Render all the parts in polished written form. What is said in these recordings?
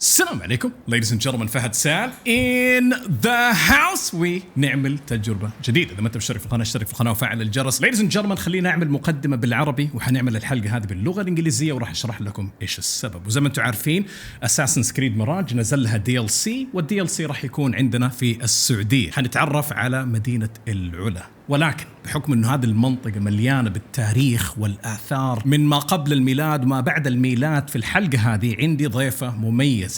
السلام عليكم ladies and gentlemen. فهد سال in the house. ونعمل تجربة جديدة. إذا ما أنت مشترك في القناة اشترك في القناة وفعل الجرس. ladies and gentlemen خلينا نعمل مقدمة بالعربي وحنعمل الحلقة هذه باللغة الإنجليزية وراح أشرح لكم إيش السبب. وزي ما أنتم عارفين أساسنز كريد ميراج نزل لها DLC والDLC راح يكون عندنا في السعودية. حنتعرف على مدينة العلا، ولكن بحكم أنه هذه المنطقة مليانة بالتاريخ والآثار من ما قبل الميلاد وما بعد الميلاد، في الحلقة هذه عندي ضيفة مميزة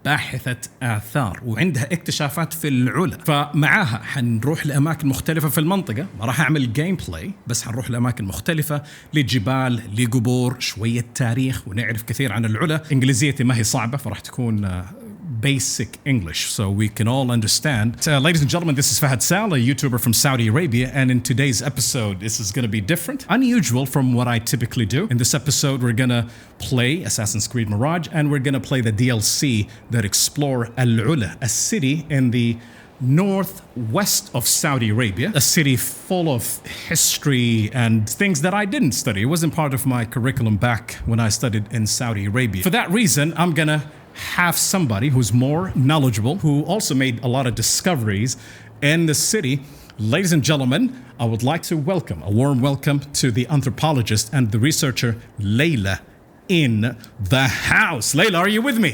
باحثة آثار وعندها اكتشافات في العلا، فمعاها حنروح لأماكن مختلفة في المنطقة. ما راح أعمل جيم بلاي، بس حنروح لأماكن مختلفة، لجبال، لقبور، شوية تاريخ، ونعرف كثير عن العلا. إنجليزيتي ما هي صعبة فراح تكون basic English so we can all understand. Ladies and gentlemen, this is Fahad Sal, a YouTuber from Saudi Arabia, and in today's episode, this is going to be different, unusual from what I typically do. In this episode, we're going to play Assassin's Creed Mirage, and we're going to play the DLC that explore Al-Ula, a city in the northwest of Saudi Arabia, a city full of history and things that I didn't study. It wasn't part of my curriculum back when I studied in Saudi Arabia. For that reason, I'm going to have somebody who's more knowledgeable, who also made a lot of discoveries in the city. Ladies and gentlemen, I would like to welcome, a warm welcome to the anthropologist and the researcher Laïla in the house. Laïla, are you with me?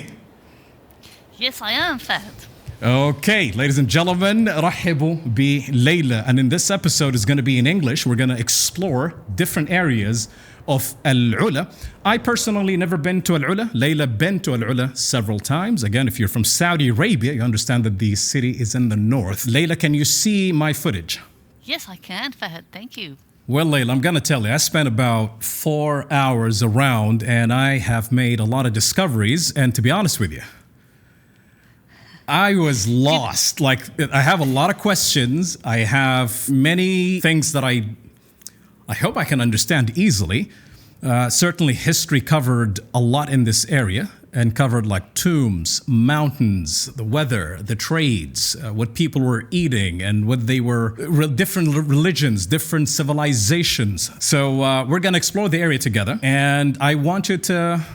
Yes, I am, Fahad. Okay, ladies and gentlemen, رحبوا بليلى. And in this episode is going to be in English. We're going to explore different areas of Al-Ula. I personally never been to Al-Ula. Laïla been to Al-Ula several times. Again, if you're from Saudi Arabia, you understand that the city is in the north. Laïla, can you see my footage? Yes, I can, Fahad. Thank you. Well, Laïla, I'm going to tell you, I spent about 4 hours around and I have made a lot of discoveries. And to be honest with you, I was lost. Like, I have a lot of questions. I have many things that I hope I can understand easily. Certainly history covered a lot in this area and covered like tombs, mountains, the weather, the trades, what people were eating and what they were, different religions, different civilizations. So we're going to explore the area together, and I want you to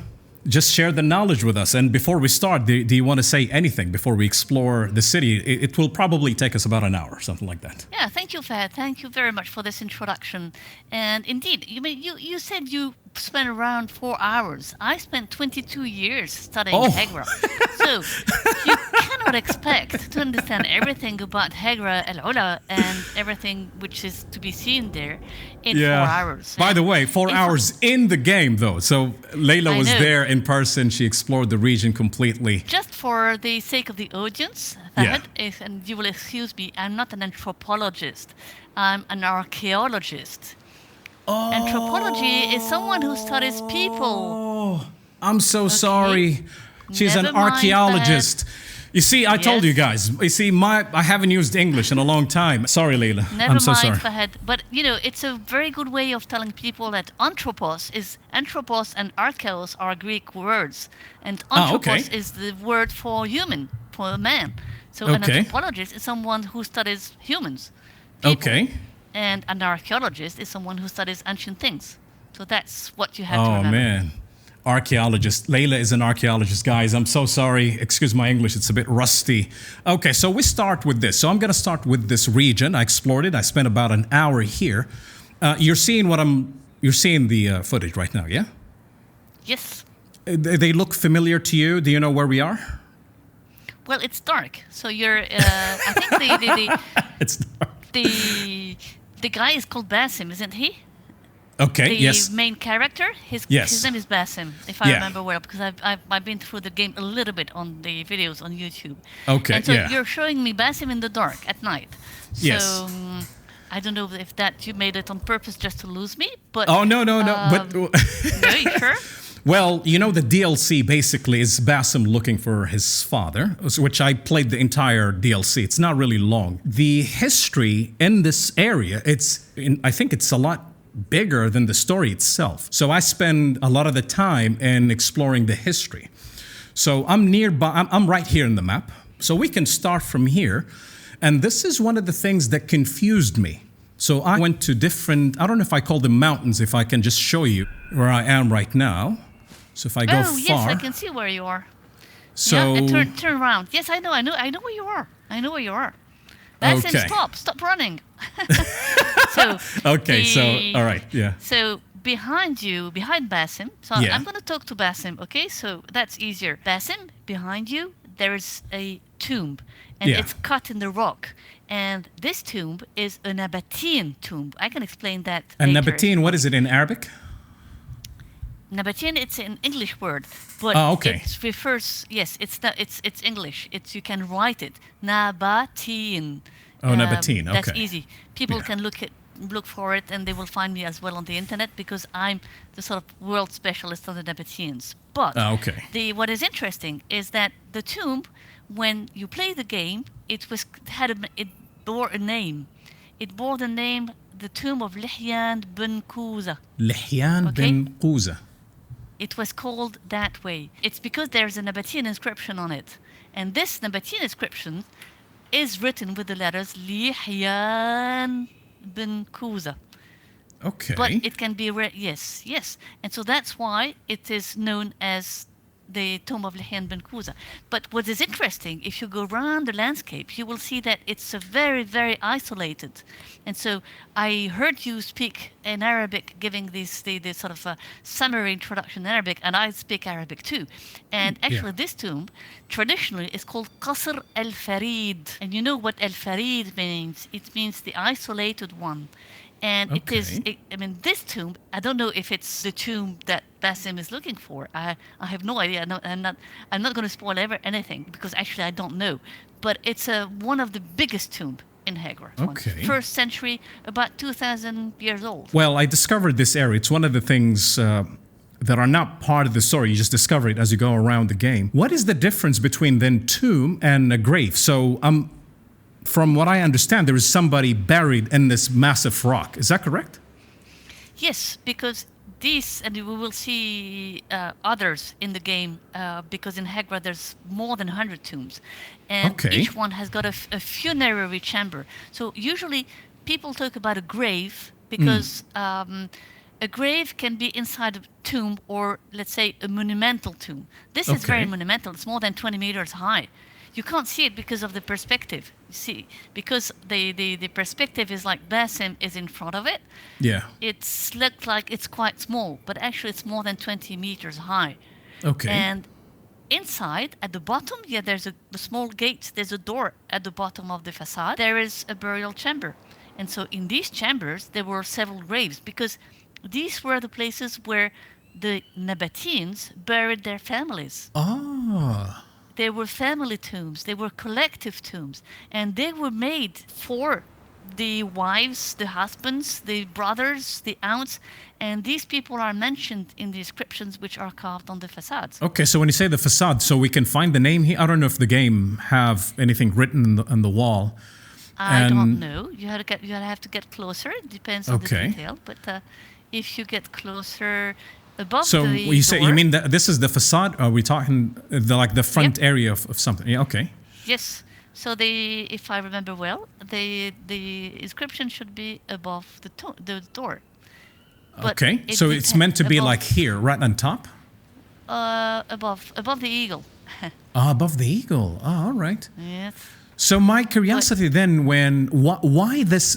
just share the knowledge with us. And before we start, do you want to say anything before we explore the city? It will probably take us about an hour, something like that. Yeah, thank you, Fahad. Thank you very much for this introduction. And indeed, you said you spent around 4 hours. I spent 22 years studying Hegra. So you cannot expect to understand everything about Hegra, Al-Ula, and everything which is to be seen there in 4 hours. By the way, 4 hours in the game, though. So Laïla was there in person. She explored the region completely. Just for the sake of the audience, Fahad, and you will excuse me, I'm not an anthropologist. I'm an archaeologist. Oh. Anthropology is someone who studies people. Oh, I'm so sorry. She's an archaeologist. You see, I told you guys. You see, I haven't used English in a long time. Sorry, Laïla. I'm so sorry. Fahad. But, you know, it's a very good way of telling people that anthropos and archaeos are Greek words. And anthropos is the word for human, for a man. So an anthropologist is someone who studies humans. People. And an archaeologist is someone who studies ancient things. So that's what you have to remember. Oh, man. Archaeologist. Laïla is an archaeologist, guys. I'm so sorry. Excuse my English. It's a bit rusty. Okay, so we start with this. So I'm going to start with this region. I explored it. I spent about an hour here. You're seeing the footage right now, yeah? Yes. They look familiar to you. Do you know where we are? Well, it's dark. So you're, I think it's dark. The guy is called Basim, isn't he? Okay, the main character, his name is Basim, if I remember well, because I've been through the game a little bit on the videos on YouTube. Okay, and so you're showing me Basim in the dark at night. So I don't know if that you made it on purpose just to lose me, but no. But no, you sure? Well, you know, the DLC basically is Basim looking for his father, which I played the entire DLC. It's not really long. The history in this area, I think it's a lot bigger than the story itself. So I spend a lot of the time in exploring the history. So I'm nearby, I'm right here in the map. So we can start from here. And this is one of the things that confused me. So I went to different, I don't know if I call them mountains, if I can just show you where I am right now. So if I go far. Oh, yes, I can see where you are. So and turn around. Yes, I know where you are. Basim, stop running. So all right, yeah. So behind Basim, I'm going to talk to Basim, okay? So that's easier. Basim, behind you, there is a tomb, and it's cut in the rock. And this tomb is a Nabataean tomb. I can explain that later. And Nabataean, what is it in Arabic? Nabataean, it's an English word, but it refers. Yes, it's English. You can write it Nabataean. Nabataean. Okay, that's easy. People can look for it, and they will find me as well on the internet because I'm the sort of world specialist on the Nabataeans. But what is interesting is that the tomb, when you play the game, it bore a name. It bore the name, the tomb of Lihyan bin Quza. Lihyan bin Quza. It was called that way. It's because there's a Nabataean inscription on it. And this Nabataean inscription is written with the letters Lihyan bin Quza. Okay. But it can be read, yes. And so that's why it is known as the tomb of Lihyan bin Quza. But what is interesting, if you go around the landscape, you will see that it's a very, very isolated. And so I heard you speak in Arabic, giving the sort of a summary introduction in Arabic, and I speak Arabic too. And actually this tomb, traditionally, is called Qasr al-Farid. And you know what al-Farid means? It means the isolated one. And this tomb, I don't know if it's the tomb that Basim is looking for. I have no idea. I'm not going to spoil anything because actually I don't know. But it's one of the biggest tombs in Hegra. Okay. First century, about 2,000 years old. Well, I discovered this area. It's one of the things that are not part of the story. You just discover it as you go around the game. What is the difference between then tomb and a grave? So from what I understand, there is somebody buried in this massive rock. Is that correct? Yes, because these, and we will see others in the game, because in Hegra there's more than 100 tombs. And each one has got a funerary chamber. So usually people talk about a grave because a grave can be inside a tomb or, let's say, a monumental tomb. This is very monumental. It's more than 20 meters high. You can't see it because of the perspective. You see, because the perspective is like Basim is in front of it. Yeah. It's looked like it's quite small, but actually it's more than 20 meters high. Okay. And inside, at the bottom, there's a small gate. There's a door at the bottom of the facade. There is a burial chamber. And so in these chambers, there were several graves because these were the places where the Nabataeans buried their families. Ah. They were family tombs, they were collective tombs, and they were made for the wives, the husbands, the brothers, the aunts, and these people are mentioned in the inscriptions which are carved on the facades. Okay, so when you say the facade, so we can find the name here? I don't know if the game have anything written on the wall. I don't know. You have to get closer. It depends on the detail, but if you get closer... So you mean that this is the facade? Are we talking the front area of something? Yeah, okay. Yes. So if I remember well, the inscription should be above the door. But so it's meant to be like here, right on top? Above the eagle. Above the eagle. Oh, all right. Yes. So my curiosity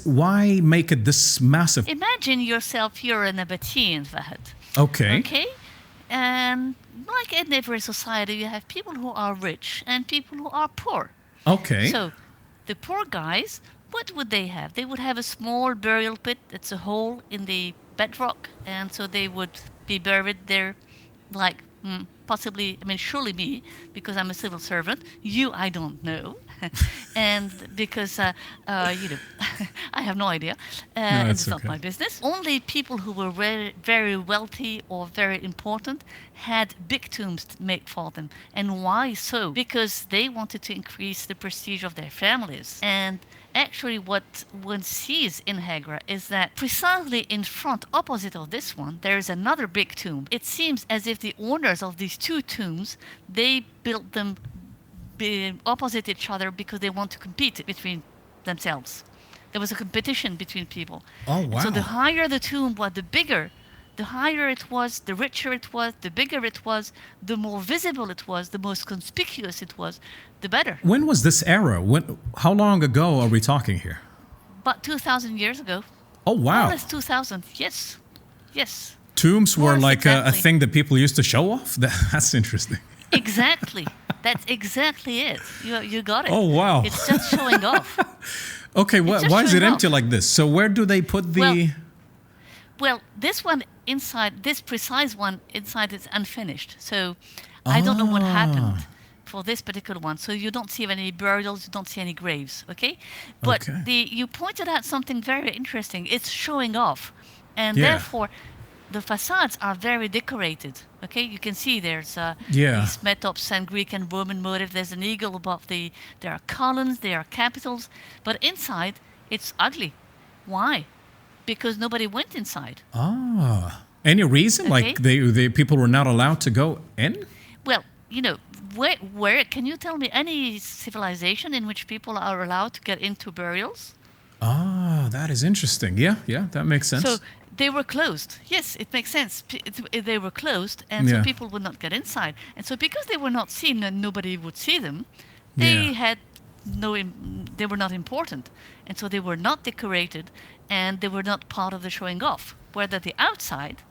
why make it this massive? Imagine yourself, you're a Nabataean, Fahad. Okay. And like in every society, you have people who are rich and people who are poor. Okay. So the poor guys, what would they have? They would have a small burial pit. It's a hole in the bedrock. And so they would be buried there like possibly, surely me, because I'm a civil servant. You, I don't know. And because, I have no idea. And it's not my business. Only people who were very, very wealthy or very important had big tombs made for them. And why so? Because they wanted to increase the prestige of their families. And actually what one sees in Hegra is that precisely in front, opposite of this one, there is another big tomb. It seems as if the owners of these two tombs, they built them opposite each other because they want to compete between themselves. There was a competition between people. Oh, wow. So the higher the tomb was, the bigger the higher it was, the richer it was, the bigger it was, the more visible it was, the most conspicuous it was, the better. When was this era? How long ago are we talking here? About 2,000 years ago. Oh, wow. More or less 2,000, yes. Yes. Tombs were like exactly. a thing that people used to show off? That's interesting. Exactly. That's exactly it. You got it. Oh, wow. It's just showing off. Okay, why is it empty like this? So where do they put the... Well, this one inside, this precise one inside is unfinished. So I don't know what happened for this particular one. So you don't see any burials, you don't see any graves, okay? But you pointed out something very interesting. It's showing off. And therefore, the facades are very decorated, okay? You can see there's these metops and Greek and Roman motif. There's an eagle above there are columns, there are capitals. But inside, it's ugly. Why? Because nobody went inside. Any reason? Okay. Like the people were not allowed to go in? Well, you know, where can you tell me any civilization in which people are allowed to get into burials? That is interesting. Yeah, that makes sense. So they were closed. Yes, it makes sense. They were closed, and so people would not get inside. And so because they were not seen and nobody would see them, they had they were not important. And so they were not decorated, and they were not part of the showing off. Whether the outside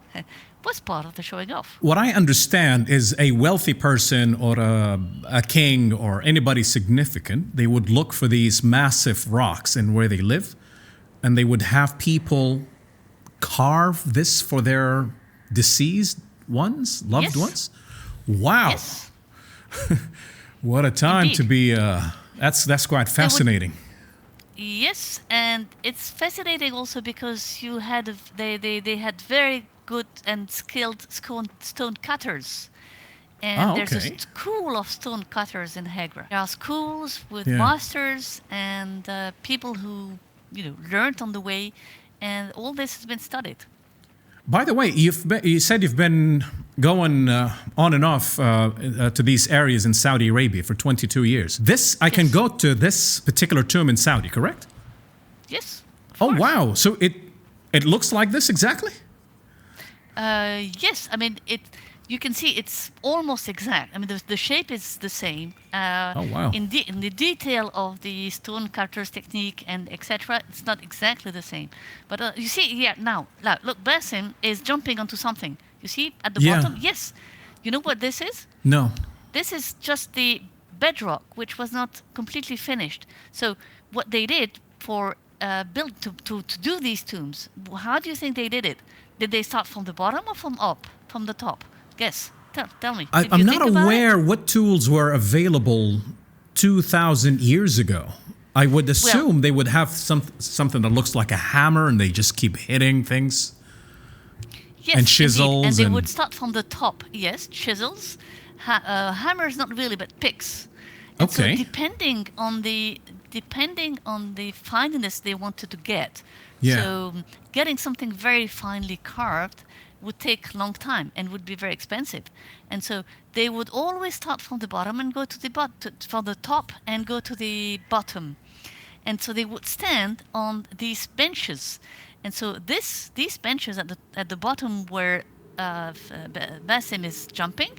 was part of the showing off. What I understand is a wealthy person or a king or anybody significant, they would look for these massive rocks in where they live, and they would have people carve this for their deceased ones, loved ones. Wow. Yes. What a time to be, that's quite fascinating. Yes, and it's fascinating also because they had very good and skilled stone cutters. And there's a school of stone cutters in Hegra. There are schools with masters and people who, learned on the way, and all this has been studied. By the way, you said you've been going on and off to these areas in Saudi Arabia for 22 years. I can go to this particular tomb in Saudi, correct? Yes. Oh, wow. So it looks like this exactly? Yes. I mean, you can see it's almost exact. I mean, the shape is the same. Oh, wow. In the detail of the stone cutter's technique and etc., it's not exactly the same. But you see, now, look, Basim is jumping onto something. You see at the bottom? Yes. You know what this is? No. This is just the bedrock, which was not completely finished. So what they did for to do these tombs, how do you think they did it? Did they start from the bottom or from the top? Guess. Tell me. I'm not aware what tools were available 2,000 years ago. I would assume they would have something that looks like a hammer and they just keep hitting things. Yes, and chisels. And they would start from the top. Yes, chisels. Hammers, not really, but picks. And so depending on the fineness they wanted to get. So getting something very finely carved would take a long time and would be very expensive. And so they would always start from the bottom and go to from the top and go to the bottom. And so they would stand on these benches. And so these benches at the bottom where Basim is jumping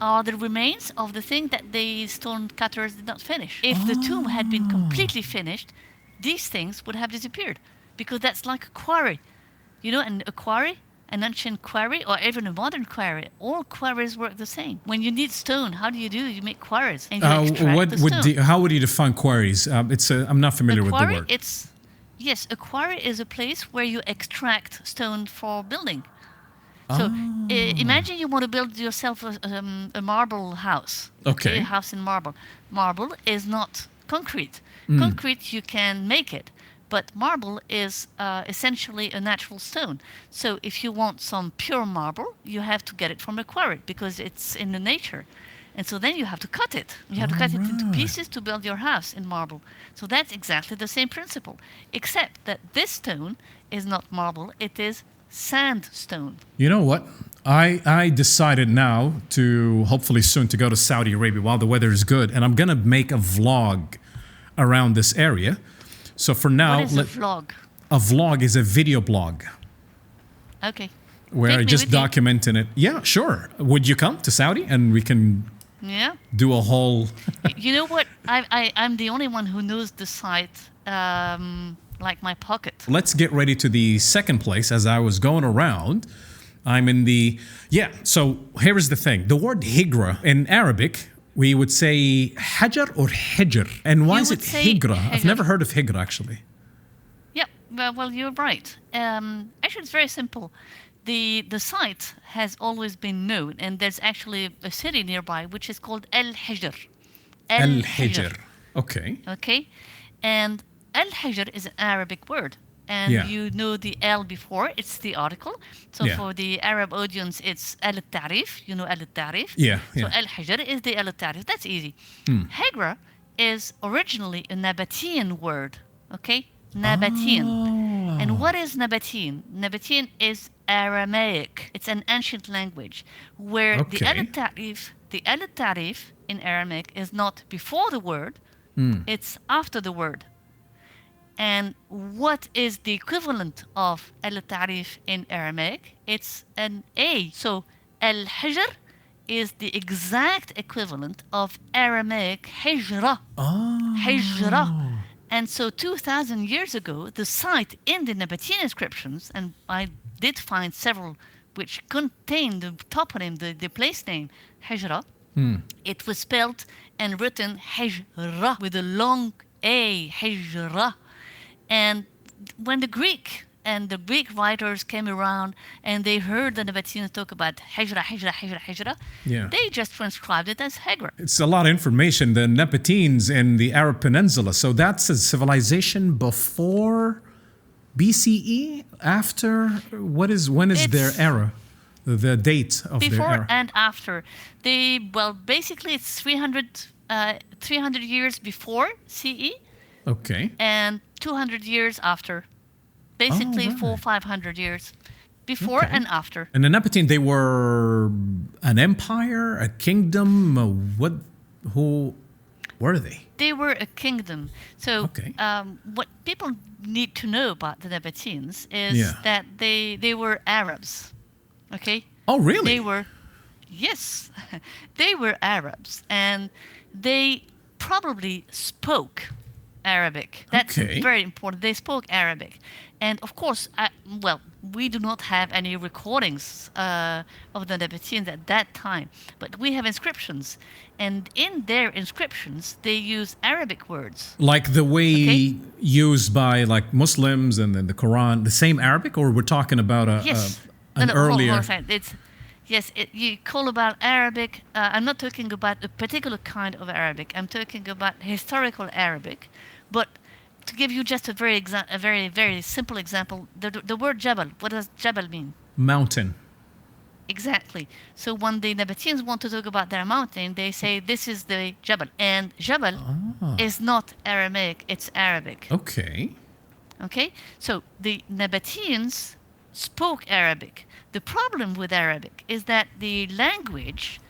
are the remains of the thing that the stone cutters did not finish. If the tomb had been completely finished, these things would have disappeared, because that's like a quarry. And a quarry, an ancient quarry, or even a modern quarry, all quarries work the same. When you need stone, how do? You make quarries and you extract the stone. How would you define quarries? I'm not familiar with the word. Yes, a quarry is a place where you extract stone for building. So imagine you want to build yourself a marble house. Okay. A house in marble. Marble is not concrete. Concrete, you can make it. But marble is essentially a natural stone. So if you want some pure marble, you have to get it from a quarry because it's in the nature. And so then you have to cut it. You have to cut it into pieces to build your house in marble. So that's exactly the same principle, except that this stone is not marble, it is sandstone. You know what? I decided now to hopefully soon to go to Saudi Arabia while the weather is good, and I'm going to make a vlog around this area. So for now... What is a vlog? A vlog is a video blog. Okay. We're just documenting it. Yeah, sure. Would you come to Saudi and we can do a whole... You know what? I'm the only one who knows the site like my pocket. Let's get ready to the second place. As I was going around, I'm in the... Yeah, so here is the thing. The word Hegra in Arabic, we would say Hajar or Hijr. And why is it Hegra? I've never heard of Hegra, actually. Yeah, well, you're right. Actually, it's very simple. The site has always been known, and there's actually a city nearby which is called Al-Hijr. Al-Hijr. Okay. Okay. And Al-Hijr is an Arabic word. And you know the Al before, it's the article. So for the Arab audience, it's Al-Tarif. You know Al-Tarif. So Al-Hijr is the Al-Tarif. That's easy. Hegra is originally a Nabataean word. Okay? Nabataean. And what is Nabataean? Nabataean is Aramaic. It's an ancient language where the Al-Tarif in Aramaic is not before the word, it's after the word. And what is the equivalent of Al-Tarif in Aramaic? It's an A. So Al-Hijr is the exact equivalent of Aramaic Hijra. Hijra. And so 2,000 years ago, the site in the Nabataean inscriptions, and I did find several which contain the toponym, the place name, Hijra, it was spelled and written Hijra with a long A, Hijra. And when the Greek writers came around and they heard the Nabataeans talk about Hijra, they just transcribed it as Hegra. It's a lot of information. The Nabataeans in the Arab Peninsula. So that's a civilization before BCE? After? When is their era? The date of their era? Before and after. Basically it's 300 years before CE. Okay. And 200 years after. Basically 400-500 years before and after. And the Nabataean, they were an empire, a kingdom. Who were they? They were a kingdom. So what people need to know about the Nabataeans is that they were Arabs. Okay? Oh, really? Yes, they were Arabs, and they probably spoke Arabic. That's very important. They spoke Arabic. And of course, we do not have any recordings of the Nabataeans at that time, but we have inscriptions. And in their inscriptions, they use Arabic words. Like the way used by like Muslims and then the Quran, the same Arabic, or we're talking about an earlier... You call about Arabic. I'm not talking about a particular kind of Arabic. I'm talking about historical Arabic. But to give you just a very, very simple example, the word Jabal, what does Jabal mean? Mountain. Exactly. So when the Nabataeans want to talk about their mountain, they say this is the Jabal. And Jabal is not Aramaic, it's Arabic. Okay. So the Nabataeans spoke Arabic. The problem with Arabic is that the language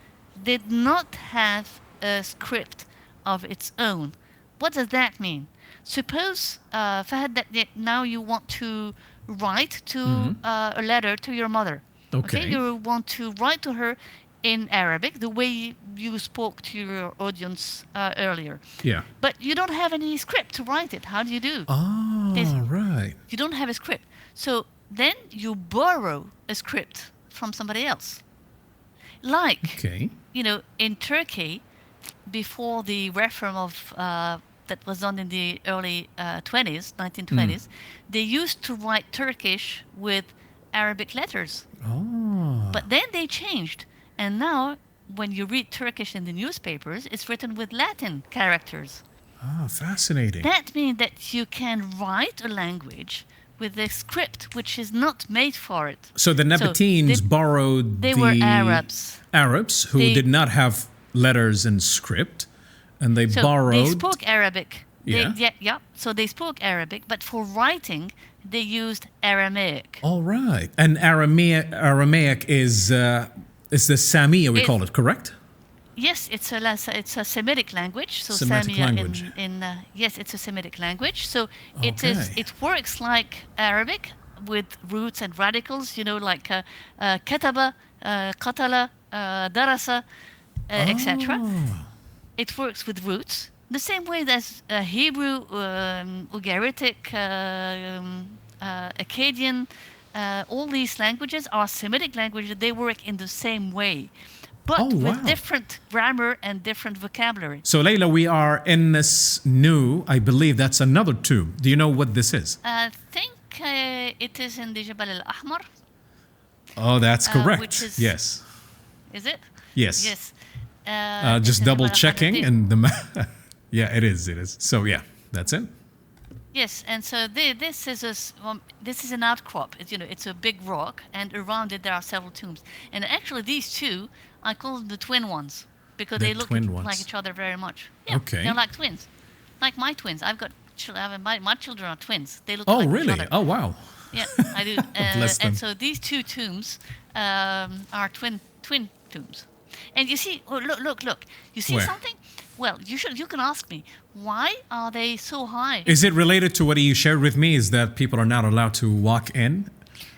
did not have a script of its own. What does that mean? Suppose, Fahad, that now you want to write a letter to your mother. Okay. You want to write to her in Arabic, the way you spoke to your audience earlier. Yeah. But you don't have any script to write it. How do you do? Right. You don't have a script. So then you borrow a script from somebody else. Like, in Turkey, before the reform of that was done in the early 1920s, they used to write Turkish with Arabic letters. But then they changed. And now, when you read Turkish in the newspapers, it's written with Latin characters. Fascinating. That means that you can write a language with a script which is not made for it. So the Nabataeans borrowed They were Arabs. Arabs who did not have letters and script, and they borrowed... They spoke Arabic. Yeah. So they spoke Arabic, but for writing, they used Aramaic. All right. And Aramaic is the Samiya, we call it, correct? Yes, it's a Semitic language. So Semitic language. Yes, it's a Semitic language. So it works like Arabic, with roots and radicals, like kataba, qatala, darasa, etc. It works with roots. The same way as Hebrew, Ugaritic, Akkadian, all these languages are Semitic languages. They work in the same way, but with different grammar and different vocabulary. So, Laïla, we are in this new, I believe that's another tomb. Do you know what this is? I think it is in the Jabal al-Ahmar. Oh, that's correct. Which is, yes. Is it? Yes. Yes. Just double checking and the yeah, it is. So yeah, that's it. Yes, and so this is an outcrop. It's a big rock, and around it there are several tombs. And actually, these two, I call them the twin ones because they look like each other very much. Yeah, okay. They're like twins, like my twins. I've got my children are twins. They look like each really? other. Oh wow. Yeah, I do. And so these two tombs are twin tombs. And you see, look. You see something? Well, you can ask me, why are they so high? Is it related to what you shared with me? Is that people are not allowed to walk in?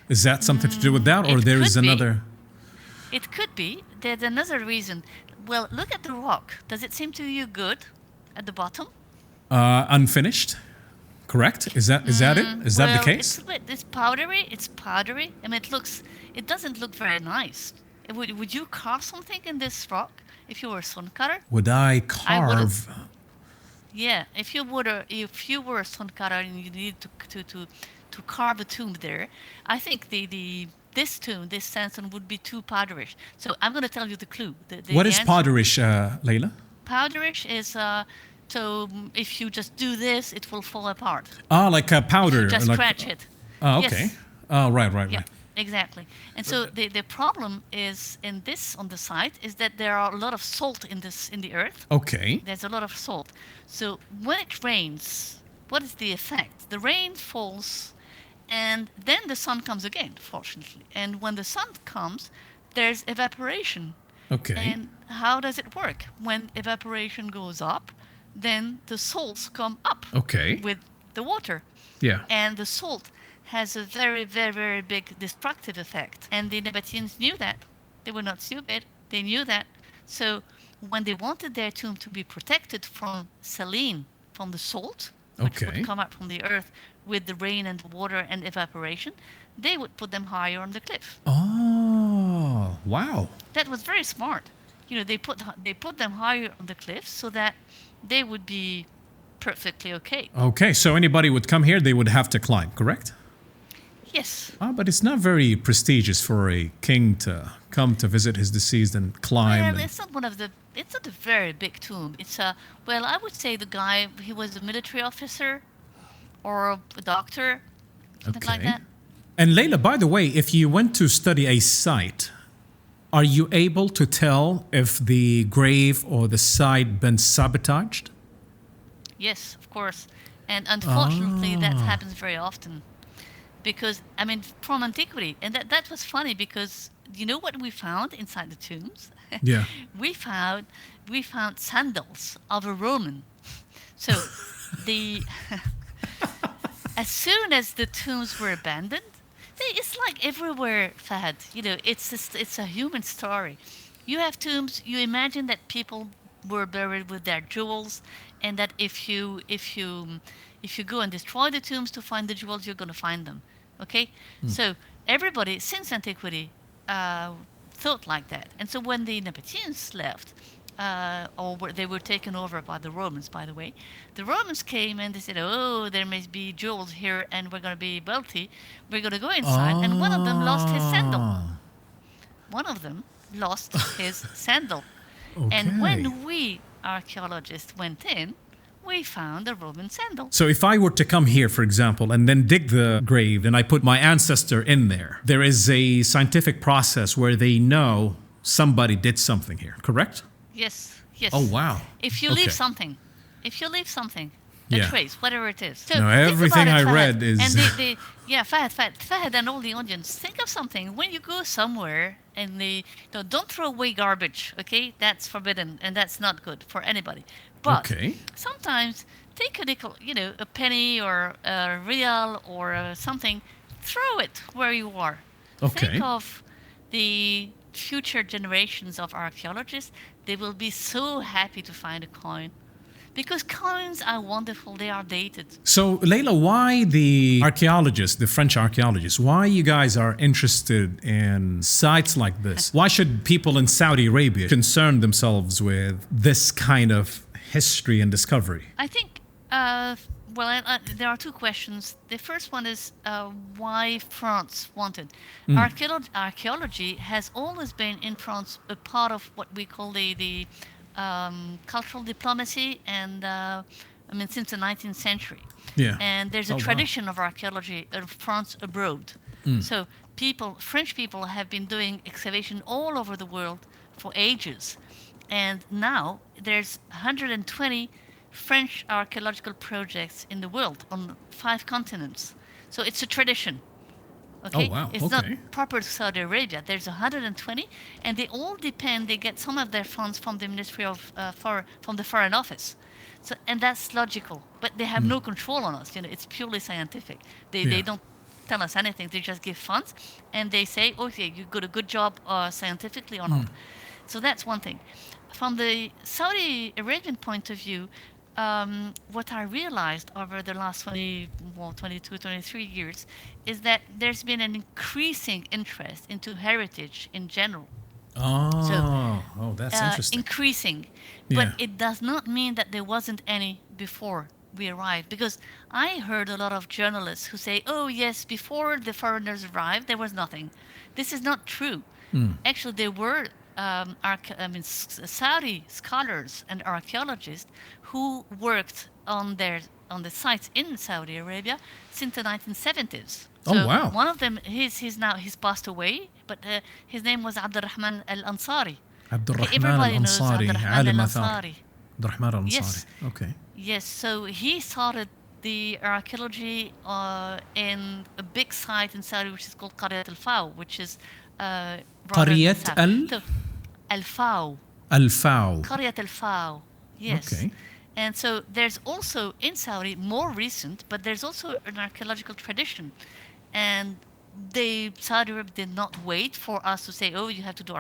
Is that something to do with that, or there is another? It could be. There's another reason. Well, look at the rock. Does it seem to you good at the bottom? Unfinished. Correct? Is that it? Is that the case? It's powdery. It's powdery. I mean, it doesn't look very nice. Would you carve something in this rock if you were a stonecutter? Would I carve? Yeah, if you were a stonecutter and you needed to carve a tomb there, I think this sandstone would be too powderish. So I'm going to tell you the clue. What is powderish, Laïla? Powderish is so if you just do this, it will fall apart. Like a powder. Just scratch it. Oh, okay. Yes. Oh, right. Yeah. Exactly. And so the problem is on the site is that there are a lot of salt in the earth. Okay. There's a lot of salt. So when it rains, what is the effect? The rain falls and then the sun comes again, fortunately. And when the sun comes, there's evaporation. Okay. And how does it work? When evaporation goes up, then the salts come up. Okay. With the water. Yeah. And the salt has a very, very, very big destructive effect. And the Nabataeans knew that. They were not stupid. They knew that. So when they wanted their tomb to be protected from saline, from the salt, which would come up from the earth with the rain and the water and evaporation, they would put them higher on the cliff. Oh, wow. That was very smart. They put them higher on the cliff so that they would be perfectly okay. Okay, so anybody would come here, they would have to climb, correct? Yes. But it's not very prestigious for a king to come to visit his deceased and climb. Well, it's not a very big tomb. It's I would say the guy, he was a military officer or a doctor, something like that. And Laïla, by the way, if you went to study a site, are you able to tell if the grave or the site been sabotaged? Yes, of course. And unfortunately, that happens very often. Because, I mean, from antiquity, and that was funny because you know what we found inside the tombs? Yeah. we found sandals of a Roman. So as soon as the tombs were abandoned, it's like everywhere, Fahad. It's a human story. You have tombs. You imagine that people were buried with their jewels, and that if you go and destroy the tombs to find the jewels, you're going to find them. Okay? So everybody, since antiquity, thought like that. And so when the Nabataeans left, they were taken over by the Romans, by the way, the Romans came and they said, oh, there must be jewels here and we're going to be wealthy. We're going to go inside. And one of them lost his sandal. Okay. And when we archaeologists went in, we found a Roman sandal. So if I were to come here, for example, and then dig the grave and I put my ancestor in there is a scientific process where they know somebody did something here, correct? Yes. Oh, wow. If you leave something, a trace, whatever it is. So everything I read is... And Fahad and all the audience, think of something. When you go somewhere and don't throw away garbage, okay? That's forbidden and that's not good for anybody. But sometimes take a nickel, a penny or a real or something, throw it where you are. Okay. Think of the future generations of archaeologists. They will be so happy to find a coin. Because coins are wonderful, they are dated. So, Laïla, why the archaeologists, the French archaeologists, why you guys are interested in sites like this? Why should people in Saudi Arabia concern themselves with this kind of history and discovery? I think, there are two questions. The first one is why France wanted. Archaeology has always been in France a part of what we call the cultural diplomacy, and since the 19th century. Yeah. And there's a tradition of archaeology of France abroad. So French people have been doing excavation all over the world for ages. And now there's 120 French archaeological projects in the world on 5 continents. So it's a tradition. Okay? Oh, wow. It's not proper to Saudi Arabia. There's 120, and they all depend. They get some of their funds from the Ministry of from the Foreign Office, so and that's logical. But they have no control on us. It's purely scientific. They don't tell us anything. They just give funds, and they say, okay, you got a good job scientifically or not. So that's one thing. From the Saudi Arabian point of view, what I realized over the last 22, 23 years is that there's been an increasing interest into heritage in general. That's interesting. Increasing. But it does not mean that there wasn't any before we arrived. Because I heard a lot of journalists who say, oh yes, before the foreigners arrived, there was nothing. This is not true. Actually, there were Saudi scholars and archaeologists who worked on the sites in Saudi Arabia since the 1970s. So wow! One of them, he's passed away, but his name was Abdurrahman Al-Ansari. Everybody knows Abdurrahman Al-Ansari. Abdurrahman Al-Ansari. Yes. Okay. Yes. So he started the archaeology in a big site in Saudi, which is called Qaryat al-Faw, which is Qaryat al-Faw. Al-Faw. Qaryat al-Faw. Yes. Okay. And so there's also in Saudi, more recent, but there's also an archaeological tradition. And Saudi Arabia did not wait for us to say, oh, you have to do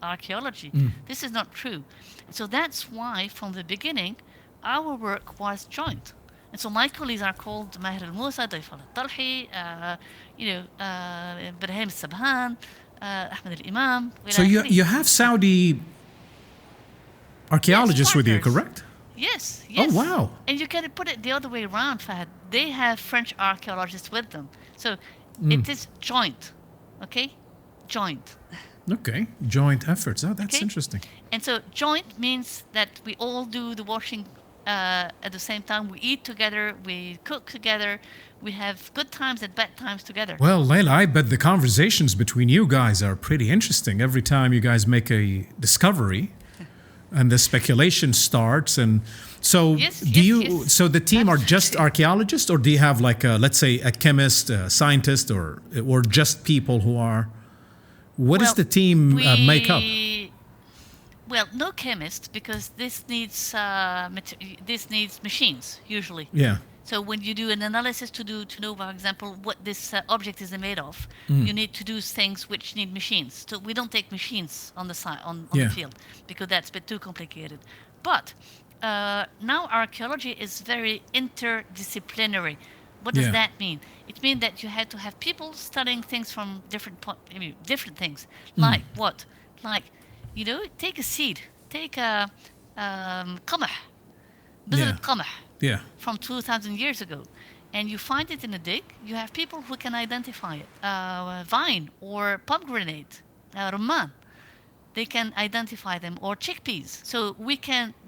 archaeology. This is not true. So that's why, from the beginning, our work was joint. And so my colleagues are called Maher al-Musa, Dayf al-Talhi, Ibrahim al-Sabhan, Ahmed al-Imam. So you have Saudi archaeologists with you, correct? Yes. Oh, wow. And you can put it the other way around, Fahad. They have French archaeologists with them. So it is joint, okay? Joint. Okay, joint efforts. Oh, that's interesting. And so joint means that we all do the washing at the same time. We eat together, we cook together, we have good times and bad times together. Well, Laïla, I bet the conversations between you guys are pretty interesting every time you guys make a discovery. And the speculation starts, and so so the team are just archaeologists, or do you have let's say a chemist, a scientist, or just people who are? What does the team make up? Well, no chemist, because this needs machines usually. Yeah. So when you do an analysis to know, for example, what this object is made of, you need to do things which need machines. So we don't take machines on the side on the field, because that's a bit too complicated. But now archaeology is very interdisciplinary. What does that mean? It means that you had to have people studying things from different things. Like what? Like, take a seed, take a qamah, qamah. Yeah. From 2,000 years ago, and you find it in a dig. You have people who can identify it. Vine or pomegranate, rumman. They can identify them, or chickpeas. So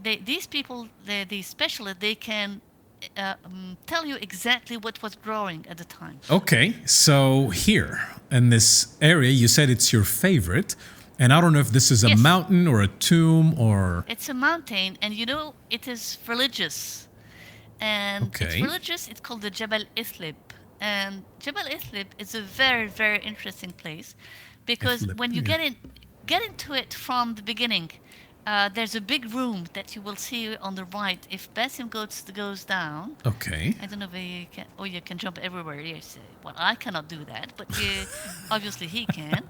these people, these specialists, they can tell you exactly what was growing at the time. Okay, so here in this area, you said it's your favorite. And I don't know if this is a mountain or a tomb or... It's a mountain, and it is religious. And it's religious. It's called the Jabal Ithlib. And Jabal Ithlib is a very, very interesting place, because when you get into it from the beginning, there's a big room that you will see on the right. If Basim goes down, okay. I don't know if you can. Oh, you can jump everywhere. Yes. Well, I cannot do that, but obviously he can.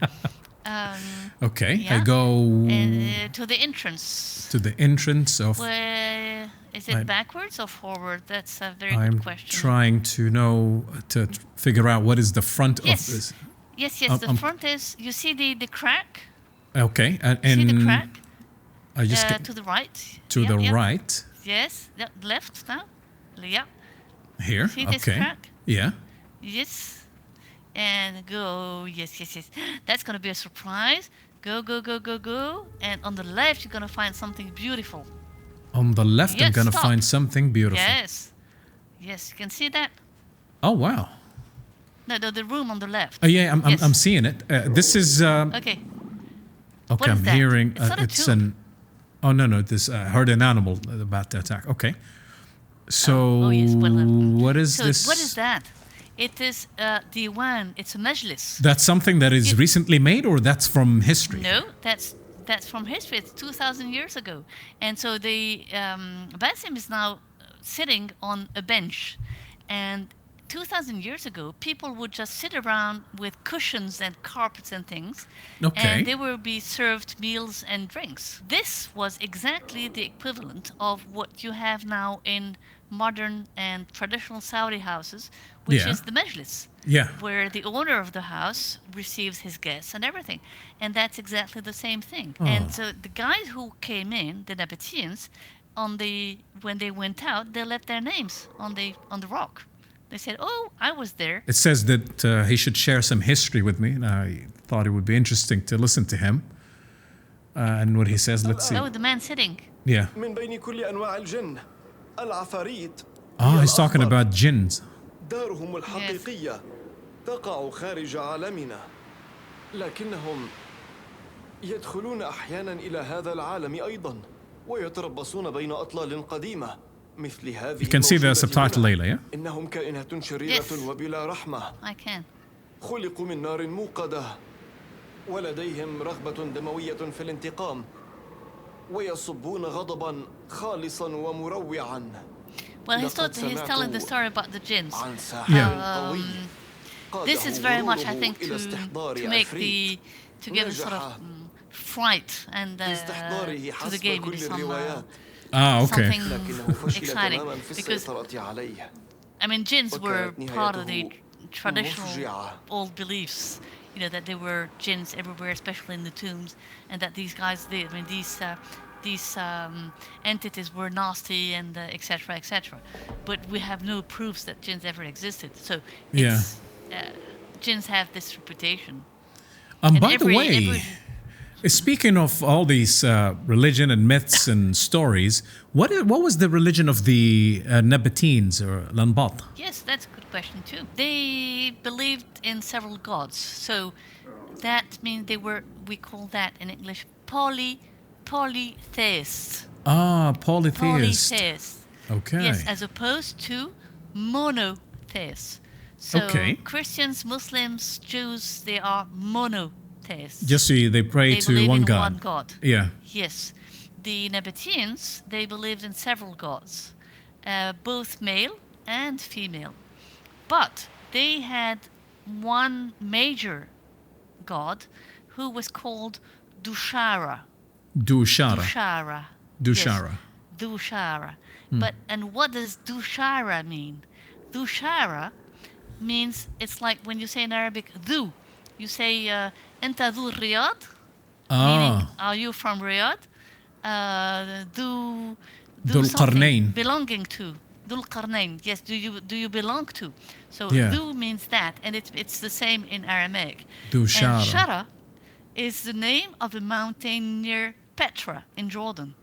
Okay, yeah. I go to the entrance. to the entrance of. Where is it backwards or forward? That's a very good question. I'm trying to figure out what is the front of this. Yes. The front is, you see the crack. Okay, and see the crack. I just get to the right. To the right. Yes, left now. Yeah. Here. See this crack? Yeah. Yes. And go. Yes. That's gonna be a surprise. Go. And on the left, you're gonna find something beautiful. On the left, I'm gonna find something beautiful. Yes, you can see that. Oh wow. No, the room on the left. Oh yeah, I'm seeing it. This is. Okay. Okay, I'm hearing. It's an. Oh no! This heard an animal about to attack. Okay. So yes, what is this? What is that? It is diwan. It's a majlis. That's something that is recently made, or that's from history? No, that's from history. It's 2,000 years ago, and so the Basim is now sitting on a bench, and 2,000 years ago, people would just sit around with cushions and carpets and things, and they would be served meals and drinks. This was exactly the equivalent of what you have now in modern and traditional Saudi houses, which is the majlis, where the owner of the house receives his guests and everything. And that's exactly the same thing. Oh. And so the guys who came in, the Nabataeans, when they went out, they left their names on the rock. They said, "Oh, I was there." It says that he should share some history with me, and I thought it would be interesting to listen to him. And what he says, let's see. Oh, the man sitting. Yeah. He's talking about jinns. دارهم الحقيقية تقع خارج عالمنا لكنهم يدخلون أحيانا إلى هذا العالم أيضا ويتربصون بين أطلال قديمة مثل هذه. You can see the subtitle, Laïla, yeah? إنهم كائنات شريرة وبلا رحمة. I can. خلقوا من نار موقدة ولديهم رغبة دموية في الانتقام ويصبون غضبا خالصا ومروعا. Well, he's telling the story about the jinns. This is very much, I think, to give a sort of fright and to the game, something exciting. Because, I mean, jinns were part of the traditional old beliefs, that there were jinns everywhere, especially in the tombs, and that these guys, these entities were nasty and etc. But we have no proofs that jinns ever existed. So jinns have this reputation. By the way, speaking of all these religion and myths and stories, what was the religion of the Nabataeans or Lanbat? Yes, that's a good question too. They believed in several gods. So that means we call that in English polytheists. Polytheists. Okay. Yes, as opposed to monotheists. So Christians, Muslims, Jews, they are monotheists. Just so they pray to one God. One God. Yeah. Yes. The Nabataeans, they believed in several gods, both male and female. But they had one major god who was called Dushara. Dushara. Dushara. And what does Dushara mean? Dushara means, it's like when you say in Arabic, du. You say, Enta du Riyadh, meaning, are you from Riyadh? Do something belonging to. Dul Qarnayn, yes, do you belong to? So du means that, and it's the same in Aramaic. Dushara. And Shara is the name of a mountain near Petra in Jordan,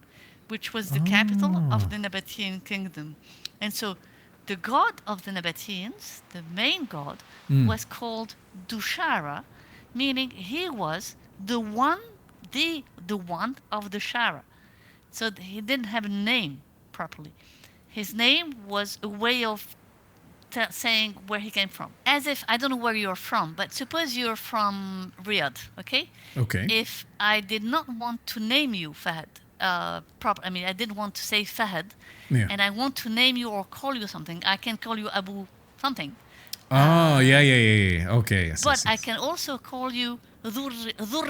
which was the capital of the Nabataean kingdom. And so the god of the Nabataeans, the main god, was called Dushara, meaning he was the one of the Shara. So he didn't have a name properly. His name was a way of saying where he came from. As if, I don't know where you're from, but suppose you're from Riyadh, okay? Okay. If I did not want to name you, Fahad, proper. I mean, I didn't want to say Fahad, and I want to name you or call you something. I can call you Abu something. Oh, yeah. Okay. Yes, but I can also call you Dhur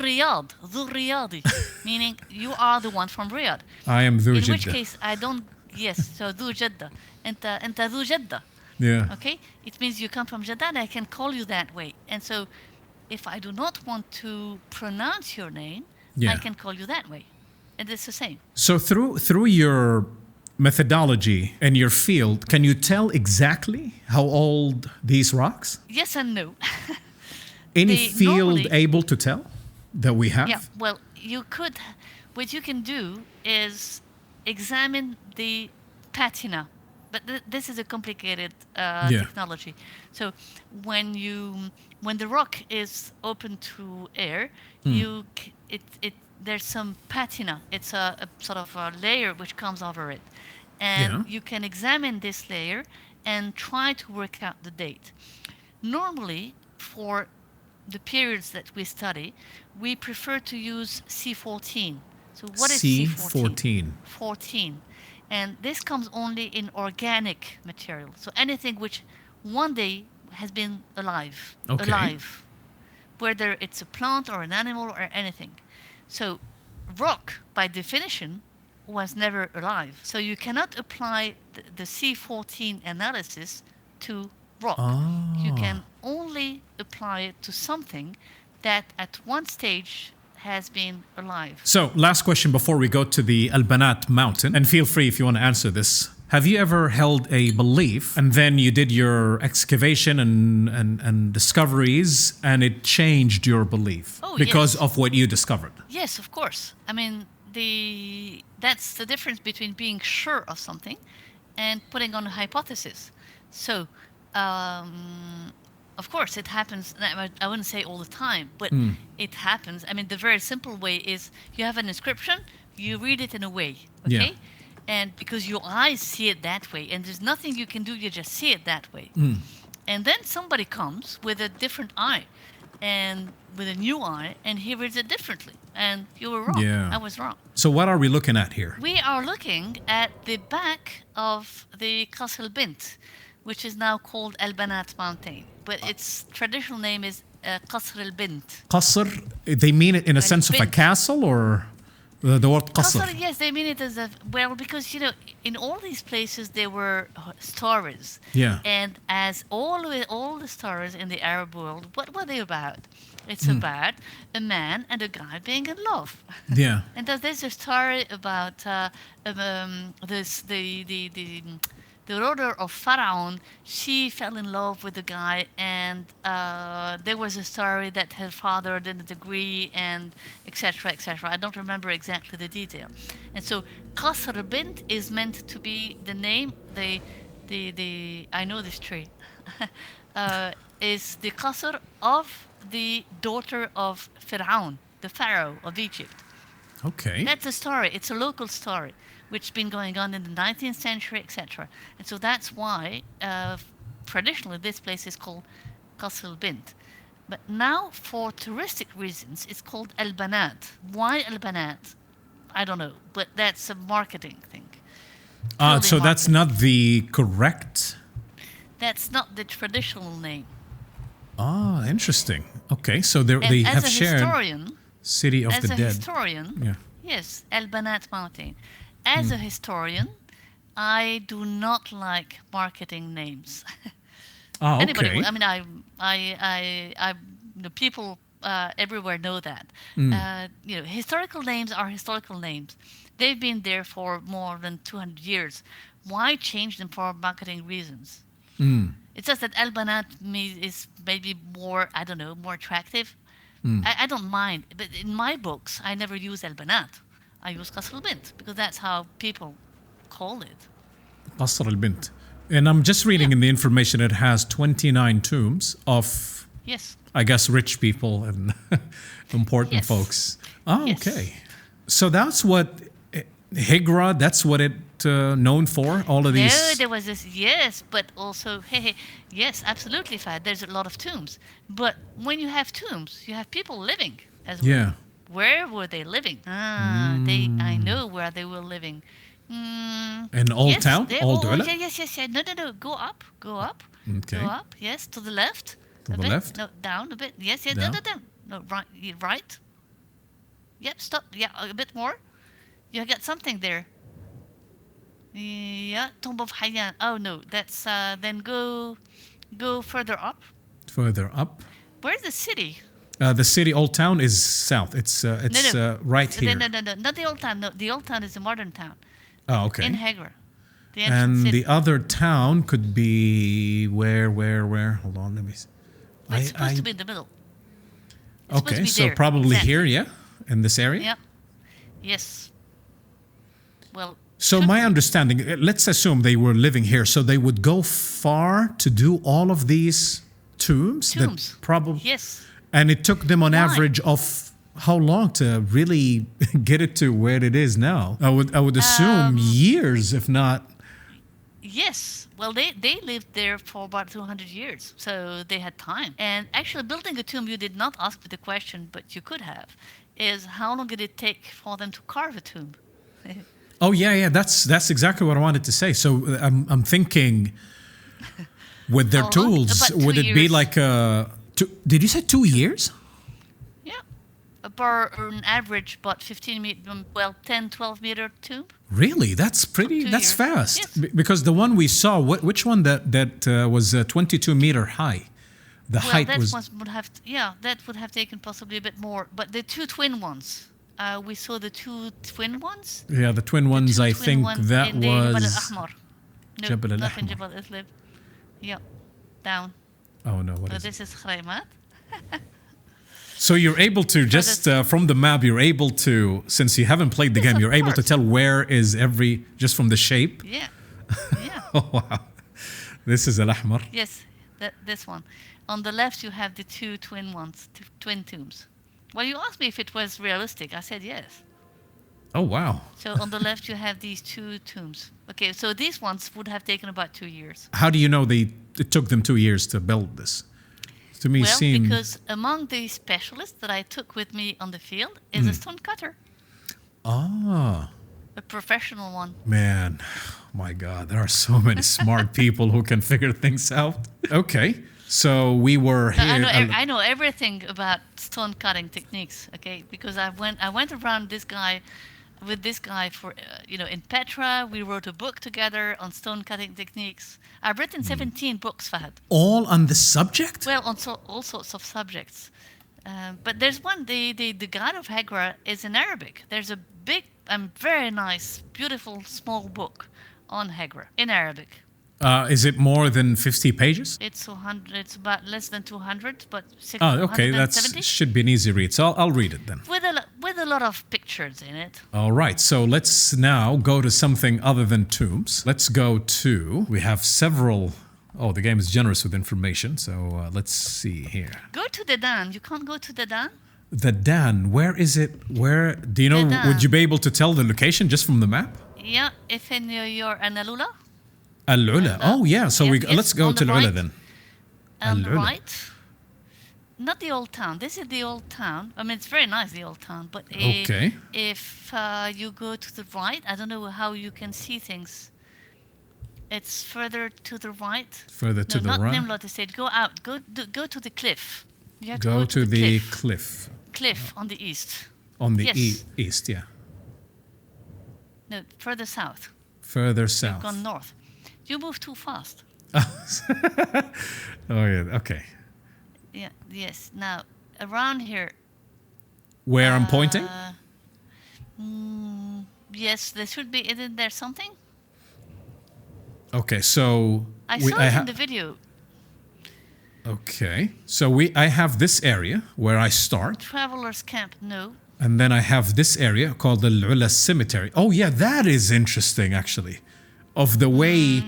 Riyadh, Dhur Riyadi, meaning you are the one from Riyadh. I am Dhur Jidda. In which case, I don't. Yes, so Dhur Jidda. Anta Dhur Jidda. Yeah. Okay? It means you come from Jeddah, and I can call you that way. And so, if I do not want to pronounce your name, I can call you that way. And it's the same. So through your methodology and your field, can you tell exactly how old these rocks? Yes and no. Any field able to tell that we have? Yeah, well, you could. What you can do is examine the patina. But this is a complicated technology. So when the rock is open to air, there's some patina. It's a sort of a layer which comes over it, and you can examine this layer and try to work out the date. Normally, for the periods that we study, we prefer to use C14. So what is C14? 14. And this comes only in organic material. So anything which one day has been alive, whether it's a plant or an animal or anything. So rock, by definition, was never alive. So you cannot apply the C14 analysis to rock. You can only apply it to something that at one stage has been alive. So, last question before we go to the Al-Banat Mountain, and feel free if you want to answer this. Have you ever held a belief and then you did your excavation and discoveries and it changed your belief because of what you discovered? Yes, of course. I mean, that's the difference between being sure of something and putting on a hypothesis. So, of course, it happens. I wouldn't say all the time, but it happens. I mean, the very simple way is you have an inscription, you read it in a way, okay? Yeah. And because your eyes see it that way, and there's nothing you can do, you just see it that way. And then somebody comes with a different eye, and with a new eye, and he reads it differently. And you were wrong. Yeah. I was wrong. So what are we looking at here? We are looking at the back of the Qasr al-Bint, which is now called Al-Banat Mountain. But its traditional name is Qasr al-Bint. Qasr, they mean it in a sense of a castle, or the word Qasr? Qasr, yes, they mean it as a, well, because, you know, in all these places there were stories. Yeah. And as all the stories in the Arab world, what were they about? It's about a man and a guy being in love. Yeah. And there's a story about the daughter of Pharaoh. She fell in love with the guy, and there was a story that her father didn't agree, and etc. etc. I don't remember exactly the detail. And so Qasr al-Bint is meant to be the name. The I know this tree is the Qasr of the daughter of Pharaoh, the Pharaoh of Egypt. Okay. That's a story. It's a local story, which has been going on in the 19th century, etc. And so that's why traditionally this place is called Qasr al-Bint. But now, for touristic reasons, it's called Al-Banat. Why Al-Banat? I don't know, but that's a marketing thing. So that's not the correct? That's not the traditional name. Ah, interesting. Okay, so they have shared City of the Dead. As a historian, yes, Al-Banat Mountain. As a historian, I do not like marketing names. Okay. Anybody, I mean, the people everywhere know that. You know, historical names are historical names. They've been there for more than 200 years. Why change them for marketing reasons? It's just that Al-Banat is maybe more, I don't know, more attractive. I don't mind, but in my books, I never use Al-Banat. I use Qasr al-Bint because that's how people call it. Qasr al-Bint. And I'm just reading in the information, it has 29 tombs of, I guess, rich people and important folks. Oh, okay. So that's what Hegra, that's what it known for, all of these? No, there was this, yes, but also, yes, absolutely, Fahad. There's a lot of tombs. But when you have tombs, you have people living as well. Yeah. Where were they living? I know where they were living. In Old Town? Al-Ula? Yes. No. Go up. Okay. Go up. Yes, to the left. To the bit. left? No, down a bit. Yes. Down. Down. No, right. Yep. Stop. Yeah, a bit more. You got something there. Yeah, Tomb of Hayyan. Oh no, that's then go further up. Further up. Where's the city? The city, Old Town, is south. It's right here. No, not the old town. No, the old town is the modern town. Oh, okay. In Hegra. The And city. the other town could be where? Hold on, let me see. It's supposed to be in the middle. It's supposed to Okay, be so there. probably Exactly. here, yeah? In this area? Yep. Yes. Well. So my understanding, let's assume they were living here, so they would go far to do all of these tombs? Tombs. That probably. Yes. And it took them on Why? average of how long to really get it to where it is now? I would assume years, if not. Yes. Well, they lived there for about 200 years, so they had time. And actually, building a tomb, you did not ask me the question, but you could have, is how long did it take for them to carve a tomb? Oh yeah, that's exactly what I wanted to say. So I'm thinking, with their How long? tools, About 2 would it be years. like did you say 2 years? Yeah. On average, about 10, 12 meter tomb. Really? That's pretty. 2 That's years. fast. Yes. Because the one we saw, which one that was 22 meter high? The Well, height that was. that would have taken possibly a bit more. But the two twin ones, we saw the two twin ones. Yeah, the twin ones. Two I twin think ones that in the Jabal was. al-Ahmar. No, Jabal not in al-Ahmar. Jabal al-Islib. Yeah, down. Oh no! What So is it? this is Khraymat. So you're able to just from the map. You're able to, since you haven't played the Yes, game, of you're able to course. tell where is every just from the shape. Yeah, yeah. Oh wow! This is Al-Ahmar. Yes, this one. On the left, you have the two twin ones, twin tombs. Well, you asked me if it was realistic. I said yes. Oh wow! So on the left, you have these two tombs. Okay, so these ones would have taken about 2 years. How do you know it took them 2 years to build this? To me, Well, seemed because among the specialists that I took with me on the field is a stone cutter, ah. a professional one. Man, my God, there are so many smart people who can figure things out. Okay, so we were So here. I know everything about stone cutting techniques. Okay, because I went around with this guy for in Petra. We wrote a book together on stone cutting techniques. I've written 17 books, Fahad. all on this subject? Well, on all sorts of subjects. But there's one, the God of Hegra is in Arabic. There's a big and very nice, beautiful, small book on Hegra in Arabic. Is it more than 50 pages? It's about less than 200, but Oh, okay, that 170. should be an easy read. So I'll read it then. With a lot of pictures in it. All right, so let's now go to something other than tombs. Let's go to, we have several, the game is generous with information, so let's see here. Go to Dadan. You can't go to Dadan? The Dan, where is it? Where, do you know, Dadan. would you be able to tell the location just from the map? Yeah, if in your Al-Ula. Al-Ula. Oh yeah, so yes, let's go on to the Al-Ula right. then. On the Al-Ula. right. Not the old town. This is the old town. I mean, it's very nice, the old town. But Okay. if you go to the right, I don't know how you can see things. It's further to the right. Further to the not right. Nimrod Estate. Go out. Go to the cliff. You have Go to the cliff. cliff. Cliff on the east. On the Yes. east, yeah. No, further south. Further You've south. gone north. You move too fast. Oh yeah, okay. Yeah. Yes. Now around here. Where I'm pointing? Yes, there should be. Isn't there something? Okay, so I saw it in the video. Okay, so I have this area where I start, Travelers camp. No. and then I have this area called the Al-Ula cemetery. Oh yeah, that is interesting actually, of the way,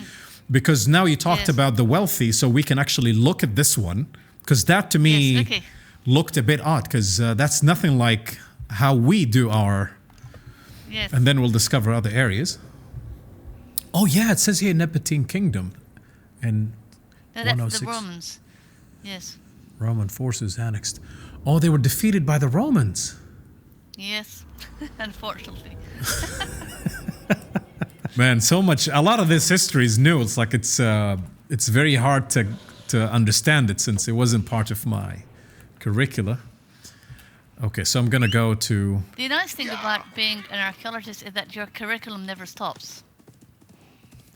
because now you talked Yes. about the wealthy, so we can actually look at this one, because that to me Yes, okay. looked a bit odd, because that's nothing like how we do our, Yes. and then we'll discover other areas. Oh yeah, it says here Nabataean Kingdom, and No, that's 106. the Romans. Yes. Roman forces annexed. Oh, they were defeated by the Romans. Yes, unfortunately. Man, so much. A lot of this history is new. It's like it's very hard to understand it since it wasn't part of my curricula. Okay, so I'm gonna go to. The nice thing about being an archaeologist is that your curriculum never stops.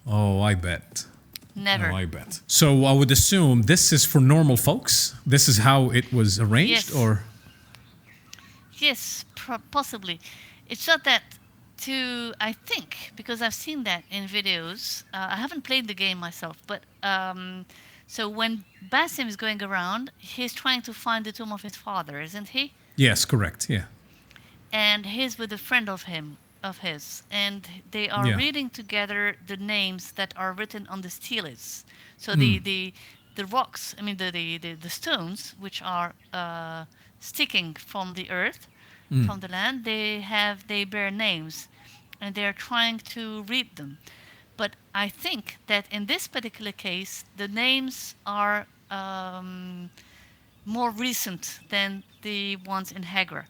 Oh, I bet. Never. Oh, I bet. So I would assume this is for normal folks. This is how it was arranged, Yes. or. Yes, possibly. It's not that I think, because I've seen that in videos. I haven't played the game myself, but so when Basim is going around, he's trying to find the tomb of his father, isn't he? Yes, correct. Yeah. And he's with a friend of his, and they are reading together the names that are written on the steles. So the rocks, I mean the stones, which are sticking from the earth, from the land, they bear names, and they're trying to read them. But I think that in this particular case, the names are more recent than the ones in Hegra.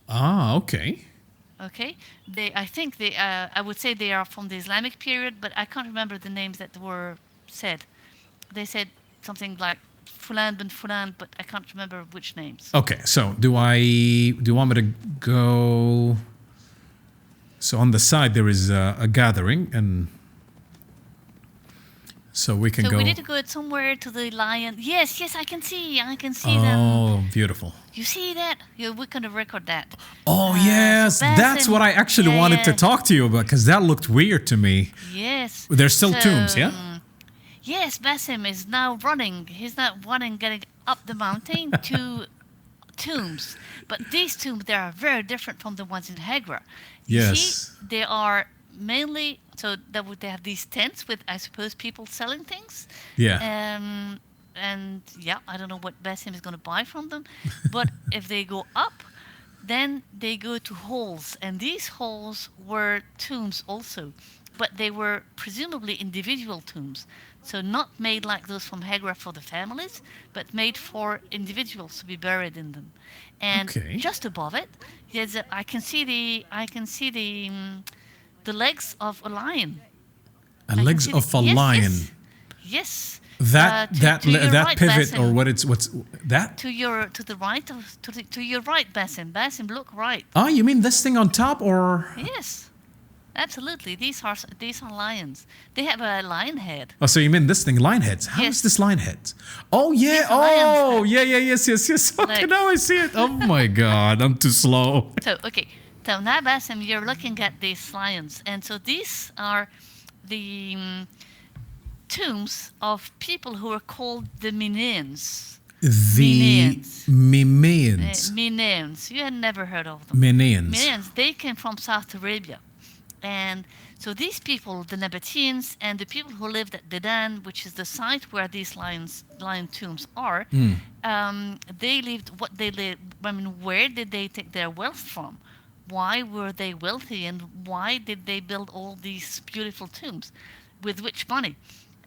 Ah, okay. Okay, I would say they are from the Islamic period, but I can't remember the names that were said. They said something like Fulan bin Fulan, but I can't remember which names. Okay, so do you want me to go? So on the side there is a gathering, and so we can go. So we need to go somewhere to the lion. Yes, I can see them. Oh, beautiful. You see that? Yeah, we're going to record that. Oh, yes. So That's what I actually wanted to talk to you about, because that looked weird to me. Yes. There's still tombs, yeah? Yes, Basim is now running. He's not running, getting up the mountain to tombs. But these tombs, they are very different from the ones in Hegra. You Yes. see, they are mainly, so they have these tents with, I suppose, people selling things. Yeah. And yeah, I don't know what Basim is going to buy from them. But if they go up, then they go to halls. And these halls were tombs also. But they were presumably individual tombs. So not made like those from Hegra for the families, but made for individuals to be buried in them. And just above it, I can see the legs of a lion. Legs of a lion. Yes. That right, pivot, Basim. or what's that? To the right, to your right, Basim. Basim, look right. Oh, you mean this thing on top, or? Yes, absolutely. These are lions. They have a lion head. Oh, so you mean this thing, lion heads? How is this lion head? Oh yeah. Oh yeah. Yes. Okay, now I see it. Oh my God, I'm too slow. So now, Basim, you're looking at these lions, and so these are the tombs of people who are called the Mineans. The Mimeans. Mineans. You had never heard of them. Mineans. They came from South Arabia. And so these people, the Nabataeans, and the people who lived at Dadan, which is the site where these lion tombs are, they lived where did they take their wealth from? Why were they wealthy, and why did they build all these beautiful tombs? With which money?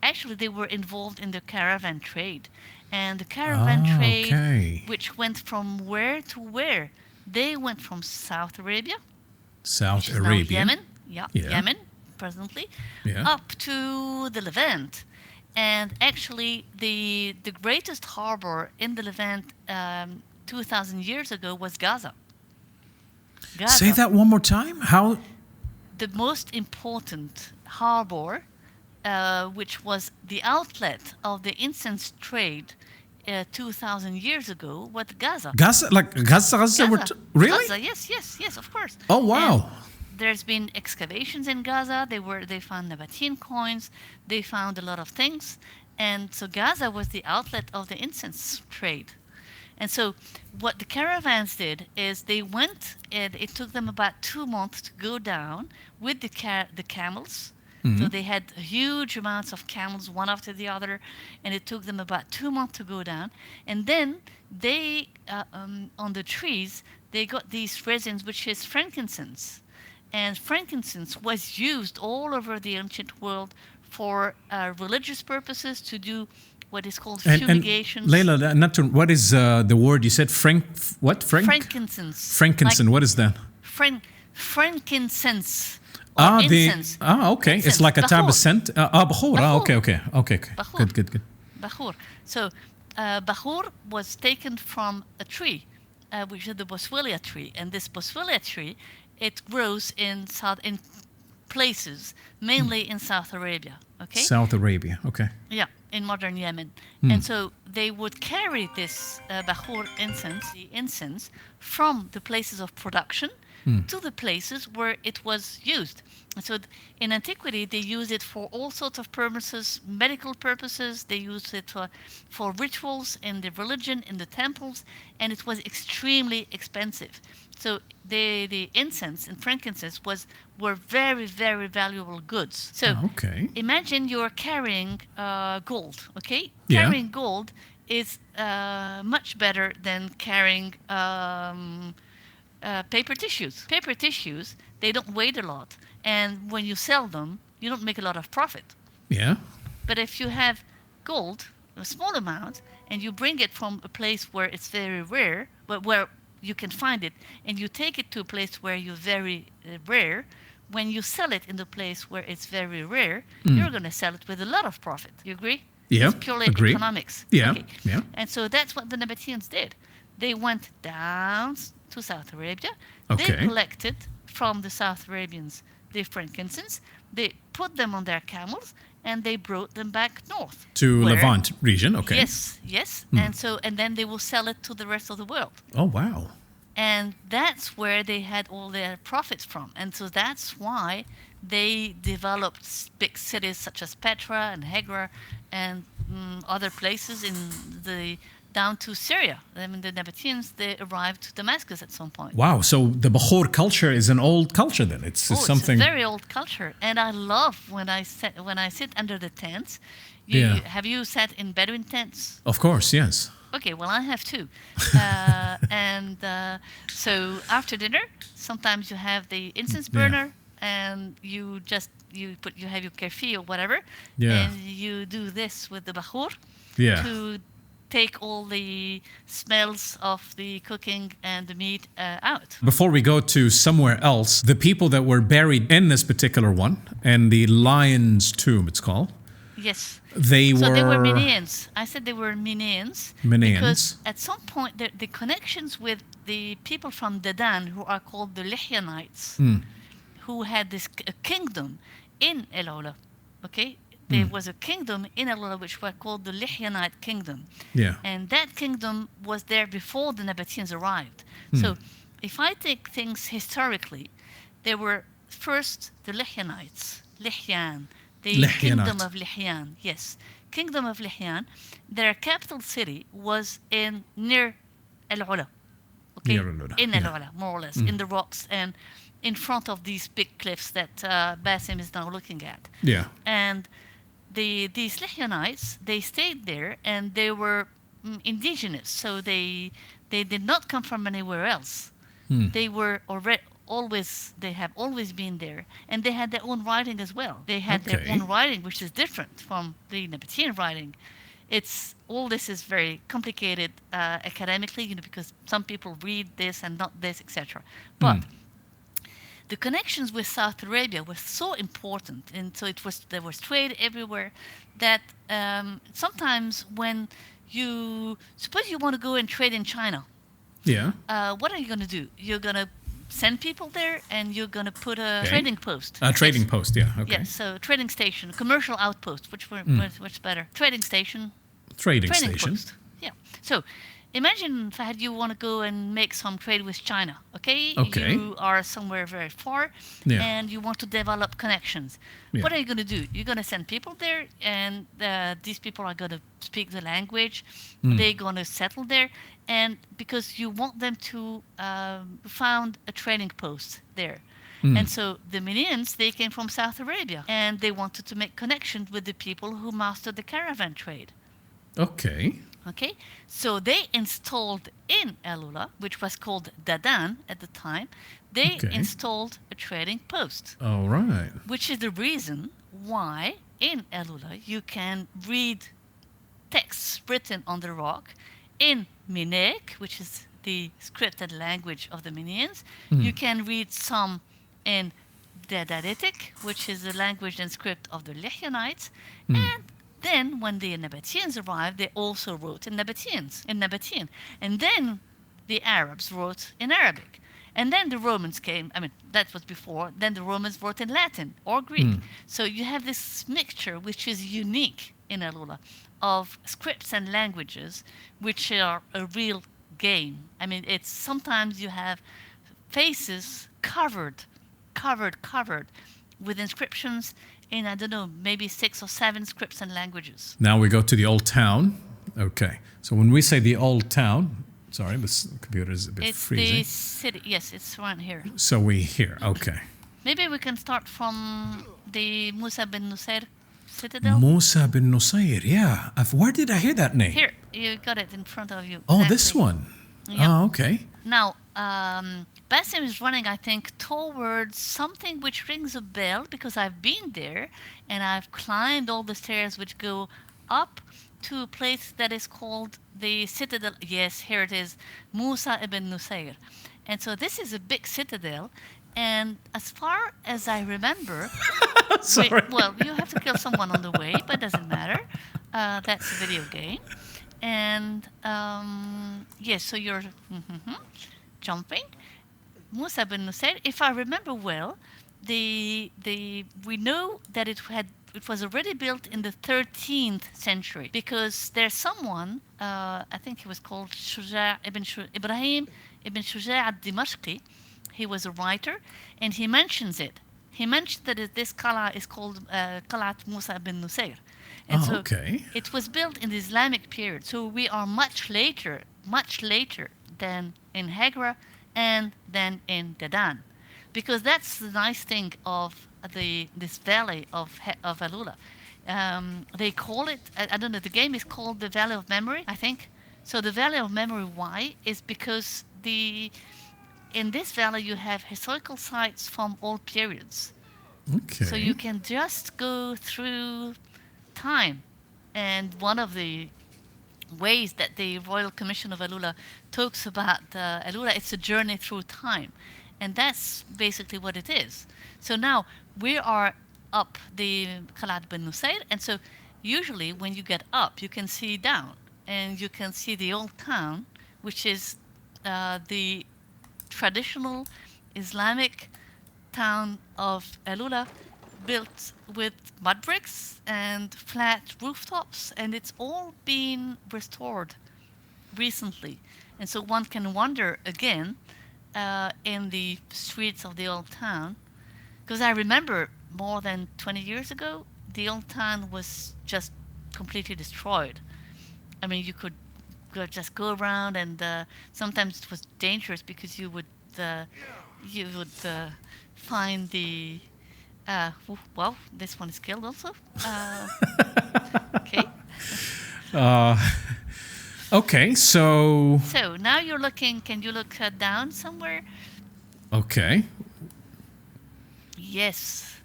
Actually, they were involved in the caravan trade. And the caravan trade, which went from where to where? They went from South Arabia. Yemen. Yemen, presently. Up to the Levant. And actually, the greatest harbor in the Levant 2,000 years ago was Gaza. Say that one more time? How? The most important harbor, which was the outlet of the incense trade 2,000 years ago, was Gaza. Gaza? Really? Gaza, yes, of course. Oh, wow. And there's been excavations in Gaza. They found Nabataean coins. They found a lot of things. And so Gaza was the outlet of the incense trade. And so what the caravans did is they went, and it took them about 2 months to go down with the camels. So they had huge amounts of camels, one after the other, and it took them about 2 months to go down. And then they, on the trees, they got these resins, which is frankincense. And frankincense was used all over the ancient world for religious purposes, to do what is called And fumigations. Laïla, what is the word you said? Frankincense. Frankincense. What is that? Frankincense. Incense. Okay. Incense. It's like a type of scent. Bakhur. Okay. Bakhur. Good. Bakhur. So, bakhur was taken from a tree, which is the boswellia tree, and this boswellia tree, it grows in places, mainly in South Arabia. Okay. South Arabia. Okay. Yeah, in modern Yemen. And so they would carry this bakhur incense from the places of production to the places where it was used. And so in antiquity, they used it for all sorts of purposes, medical purposes. They used it for rituals in the religion, in the temples, and it was extremely expensive. So the incense and frankincense were very, very valuable goods. So imagine you're carrying gold, okay? Yeah. Carrying gold is much better than carrying paper tissues. Paper tissues, they don't weigh a lot. And when you sell them, you don't make a lot of profit. Yeah. But if you have gold, a small amount, and you bring it from a place where it's very rare, but where you can find it, and you take it to a place where you're very rare, when you sell it in the place where it's very rare, you're going to sell it with a lot of profit. You agree? Yeah. It's purely economics. Yeah. Okay. Yeah. And so that's what the Nabataeans did. They went down to South Arabia. Okay. They collected from the South Arabians the frankincense. They put them on their camels, and they brought them back north to Levant region. Okay. Yes. And then they will sell it to the rest of the world. Oh wow. And that's where they had all their profits from. And so that's why they developed big cities such as Petra and Hegra and other places down to Syria. I mean, the Nabataeans, they arrived to Damascus at some point. Wow, so the Bakhur culture is an old culture then. It's something. It's a very old culture. And I love when I sit under the tents. Have you sat in Bedouin tents? Of course, yes. Okay, well, I have too. So after dinner, sometimes you have the incense burner, and you have your kefi or whatever, and you do this with the bakhur to take all the smells of the cooking and the meat out. Before we go to somewhere else, the people that were buried in this particular one, and the lion's tomb, it's called. Yes. They were Mineans. I said they were Mineans. Because at some point, the connections with the people from Dadan, who are called the Lihyanites, who had this kingdom in Al-Ula, okay? There was a kingdom in Al-Ula which was called the Lihyanite kingdom. Yeah. And that kingdom was there before the Nabataeans arrived. So if I take things historically, there were first the Lihyanites, Lihyan, the kingdom of Lihyan. Yes, kingdom of Lihyan. Their capital city was near Al-Ula. Okay? Near Al-Ula. In Al-Ula, more or less, in the rocks and in front of these big cliffs that Basim is now looking at. Yeah. And these Lihyanites, they stayed there, and they were indigenous, so they did not come from anywhere else. They were they have always been there, and they had their own writing as well. They had their own writing, which is different from the Nabataean writing. All this is very complicated academically, because some people read this and not this, etc. But the connections with South Arabia were so important, and so there was trade everywhere, that sometimes when suppose you want to go and trade in China, what are you going to do? You're going to send people there, and you're going to put a trading post. A trading post, okay. Yes, so trading station, commercial outpost, which better? Trading station. Trading station. Post. Yeah. So imagine, Fahad, you want to go and make some trade with China, okay? You are somewhere very far, and you want to develop connections. What are you going to do? You're going to send people there, and these people are going to speak the language. They're going to settle there, and because you want them to found a trading post there. And so the Mineans, they came from South Arabia, and they wanted to make connections with the people who mastered the caravan trade. Okay, so they installed in Al-Ula, which was called Dadan at the time, they installed a trading post. All right. Which is the reason why in Al-Ula you can read texts written on the rock in Minek, which is the scripted language of the Minians. You can read some in Dadaritic, which is the language and script of the Lihyanites. And then when the Nabataeans arrived, they also wrote in Nabataean. And then the Arabs wrote in Arabic. And then the Romans came, I mean, that was before, then the Romans wrote in Latin or Greek. So you have this mixture, which is unique in Al-Ula, of scripts and languages, which are a real game. I mean, it's sometimes you have faces covered with inscriptions in, I don't know, maybe 6 or 7 scripts and languages. Now we go to the old town. Okay. So when we say the old town, sorry, this computer is a bit freezing. It's the city. Yes, it's around here. So we here. Okay. Maybe we can start from the Musa bin Nusayr Citadel. Musa bin Nusayr, yeah. Where did I hear that name? Here, you got it in front of you. Oh, this one. Yeah. Oh, okay. Now, Basim is running, I think, towards something which rings a bell because I've been there and I've climbed all the stairs which go up to a place that is called the Citadel. Yes, here it is, Musa ibn Nusayr. And so this is a big citadel. And as far as I remember, Sorry. well, you have to kill someone on the way, but it doesn't matter. That's a video game. And yes, so you're jumping. Musa bin Nusayr, if I remember well, we know that it was already built in the 13th century because there's someone, I think he was called Ibrahim ibn Shuja' al-Dimashqi. He was a writer, and he mentions it. He mentioned that this qala is called Qalat Musa bin Nusayr. And so okay. It was built in the Islamic period. So we are much later than in Hegra and then in Dadan. Because that's the nice thing of this valley of Al-Ula. They call it, I don't know, the game is called the Valley of Memory, I think. So the Valley of Memory, why? Is because in this valley you have historical sites from all periods. Okay. So you can just go through time. And one of the ways that the Royal Commission of Al-Ula talks about Al-Ula, it's a journey through time. And that's basically what it is. So now we are up the Qalat bin Nusayr, and so usually when you get up, you can see down, and you can see the old town, which is the traditional Islamic town of Al-Ula, built with mud bricks and flat rooftops, and it's all been restored recently. And so one can wonder again in the streets of the old town, because I remember more than 20 years ago, the old town was just completely destroyed. I mean, you could just go around, and sometimes it was dangerous because you would find the well, this one is killed also. Okay. Okay, so... So now you're looking, can you look down somewhere? Okay. Yes.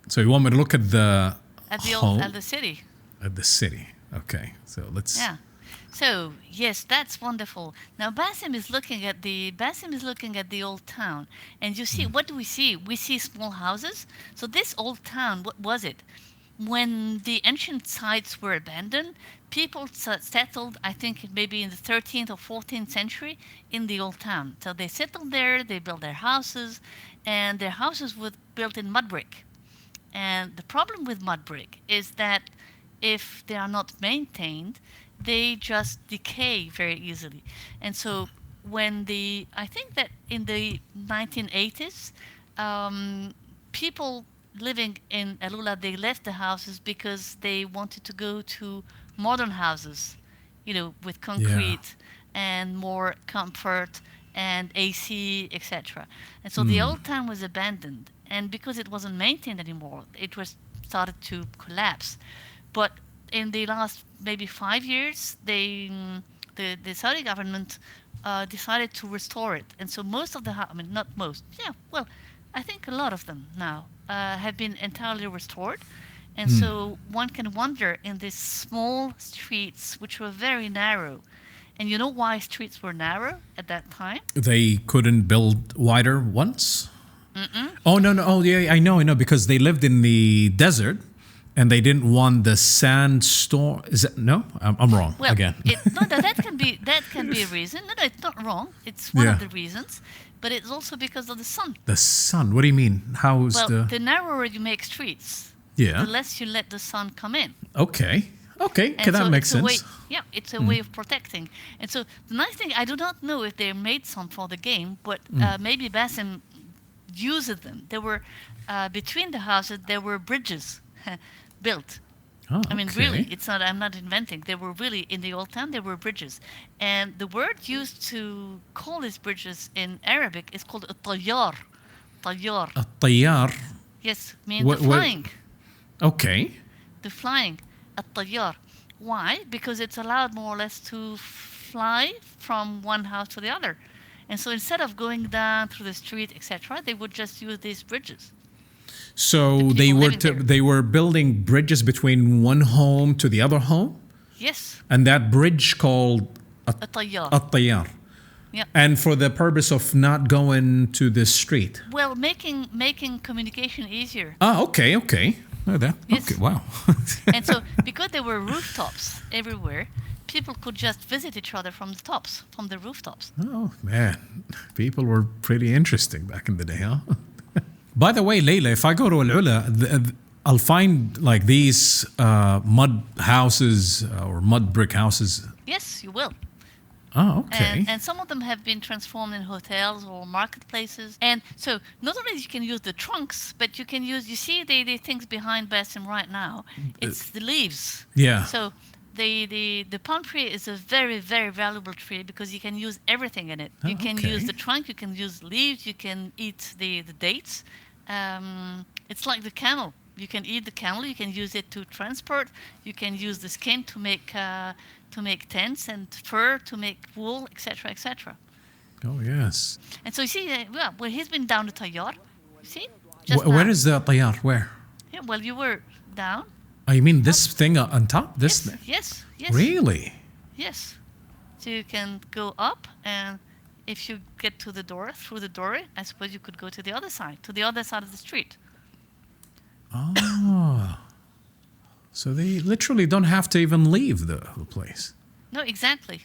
So you want me to look at the home? At the city. At the city. Okay, so let's... Yeah. So, yes, that's wonderful. Now Basim is looking at the old town. And you see, what do we see? We see small houses. So this old town, what was it? When the ancient sites were abandoned, people settled, I think maybe in the 13th or 14th century, in the old town. So they settled there, they built their houses, and their houses were built in mud brick. And the problem with mud brick is that if they are not maintained, they just decay very easily. And so I think that in the 1980s, people living in Al-Ula, they left the houses because they wanted to go to modern houses, with concrete and more comfort and AC, etc. And so the old town was abandoned. And because it wasn't maintained anymore, it was started to collapse. But in the last maybe 5 years, the Saudi government decided to restore it. And so most of not most, I think a lot of them now have been entirely restored. And so one can wander in these small streets, which were very narrow. And you know why streets were narrow at that time? They couldn't build wider ones? Oh, no. Oh, yeah, I know. Because they lived in the desert and they didn't want the sandstorm. Is it? No? I'm wrong again. That can be a reason. No, it's not wrong. It's one of the reasons. But it's also because of the sun. The sun? What do you mean? The narrower you make streets, the less you let the sun come in. Okay, that makes sense. It's a way of protecting. And so the nice thing, I do not know if they made some for the game, but maybe Basim used them. There were, between the houses, there were bridges built. Oh, I mean, really, I'm not inventing. There were really, in the old town, there were bridges. And the word used to call these bridges in Arabic is called الطيار. طيار. الطيار? Yes, means the flying. Okay. The flying. الطيار. Why? Because it's allowed more or less to fly from one house to the other. And so instead of going down through the street, etc., they would just use these bridges. So they were building bridges between one home to the other home? Yes. And that bridge called الطيار. الطيار. Yeah. And for the purpose of not going to the street? Well, making communication easier. Okay. Oh, Yes. Okay, wow. And so because there were rooftops everywhere, people could just visit each other from the rooftops. Oh, man. People were pretty interesting back in the day, huh? By the way, Laïla, if I go to Al-Ula, I'll find like these mud houses or mud brick houses. Yes, you will. Oh, okay. And some of them have been transformed in hotels or marketplaces. And so not only you can use the trunks, but you see the things behind Basim right now. It's the leaves. Yeah. So the palm tree is a very, very valuable tree because you can use everything in it. You can use the trunk, you can use leaves, you can eat the dates. It's like the camel. You can eat the camel, you can use it to transport, you can use the skin to make tents and fur to make wool, etc., etc. Oh, yes. And so you see, he's been down the Tayyar, you see? Where is the Tayyar? Where? Yeah, well, you were down. Oh, you mean this thing on top? This thing? Yes. Really? Yes. So you can go up, and if you get to the door, through the door, I suppose you could go to the other side of the street. Oh. So they literally don't have to even leave the place. No, exactly.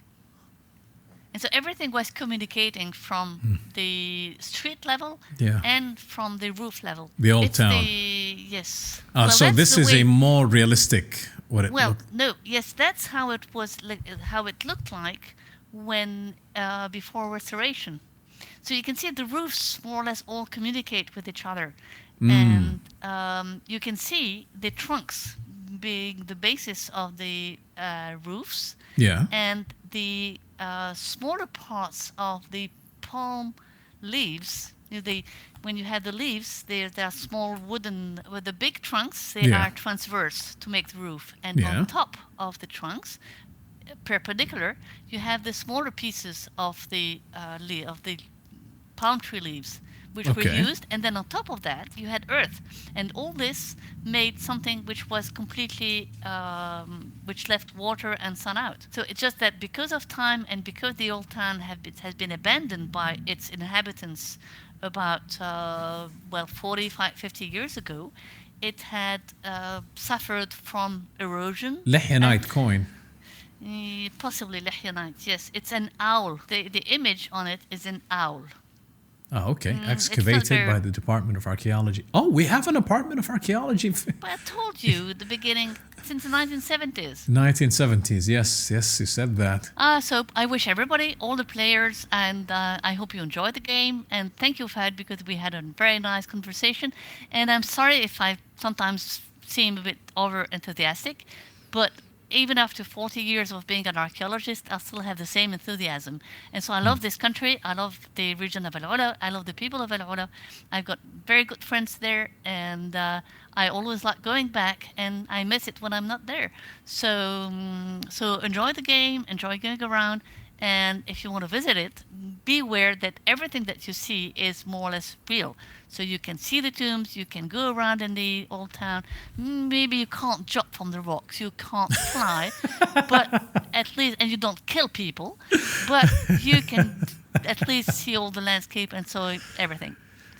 And so everything was communicating from the street level and from the roof level. The old town. Yes. So this is a more realistic that's how it was, how it looked like when before restoration. So you can see the roofs more or less all communicate with each other. And you can see the trunks being the basis of the roofs. Yeah. And the smaller parts of the palm leaves, when you have the leaves, they are small wooden, with the big trunks, they are transverse to make the roof. And on top of the trunks, perpendicular, you have the smaller pieces of the palm tree leaves, which were used, and then on top of that you had earth, and all this made something which was completely which left water and sun out. So it's just that because of time and because the old town has been abandoned by its inhabitants about 50 years ago, it had suffered from erosion. Lihyanite coin. Possibly Lihyanite, yes. It's an owl. The image on it is an owl. Oh, okay. Excavated by the Department of Archaeology. Oh, we have an Department of Archaeology. But I told you at the beginning, since the 1970s. 1970s, yes, you said that. So I wish everybody, all the players, and I hope you enjoyed the game. And thank you, Fahad, because we had a very nice conversation. And I'm sorry if I sometimes seem a bit over-enthusiastic, but even after 40 years of being an archaeologist, I still have the same enthusiasm. And so I love this country. I love the region of Al-Ula. I love the people of Al-Ula. I've got very good friends there, and I always like going back, and I miss it when I'm not there. So enjoy the game, enjoy going around, And if you want to visit it, be aware that everything that you see is more or less real. So you can see the tombs, you can go around in the old town. Maybe you can't jump from the rocks, you can't fly, but at least, and you don't kill people, but you can at least see all the landscape and so everything.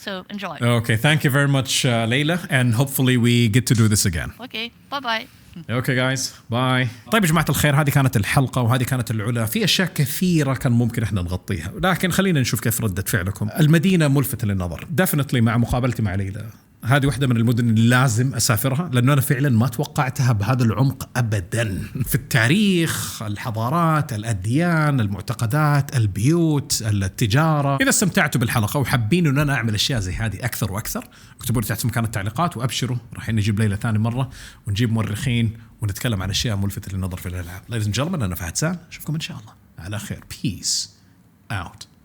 So enjoy. Okay, thank you very much, Laïla, and hopefully we get to do this again. Okay, bye-bye. اوكي جايز باي. طيب يا جماعه الخير، هذه كانت الحلقه وهذه كانت العلا. في اشياء كثيره كان ممكن احنا نغطيها، لكن خلينا نشوف كيف رده فعلكم. المدينه ملفته للنظر ديفنتلي. مع مقابلتي مع ليلى، هذه واحدة من المدن اللي لازم أسافرها، لأنه أنا فعلا ما توقعتها بهذا العمق أبدا في التاريخ، الحضارات، الأديان، المعتقدات، البيوت، التجارة. إذا استمتعتوا بالحلقة وحابين أن أنا أعمل أشياء زي هذه أكثر وأكثر، اكتبوا لي تحت في مكان التعليقات، وأبشروا راح نجيب ليلى ثاني مرة ونجيب مؤرخين ونتكلم عن أشياء ملفتة للنظر في الألعاب. Ladies and gentlemen، أنا فهد سال، أشوفكم إن شاء الله على خير. Peace out.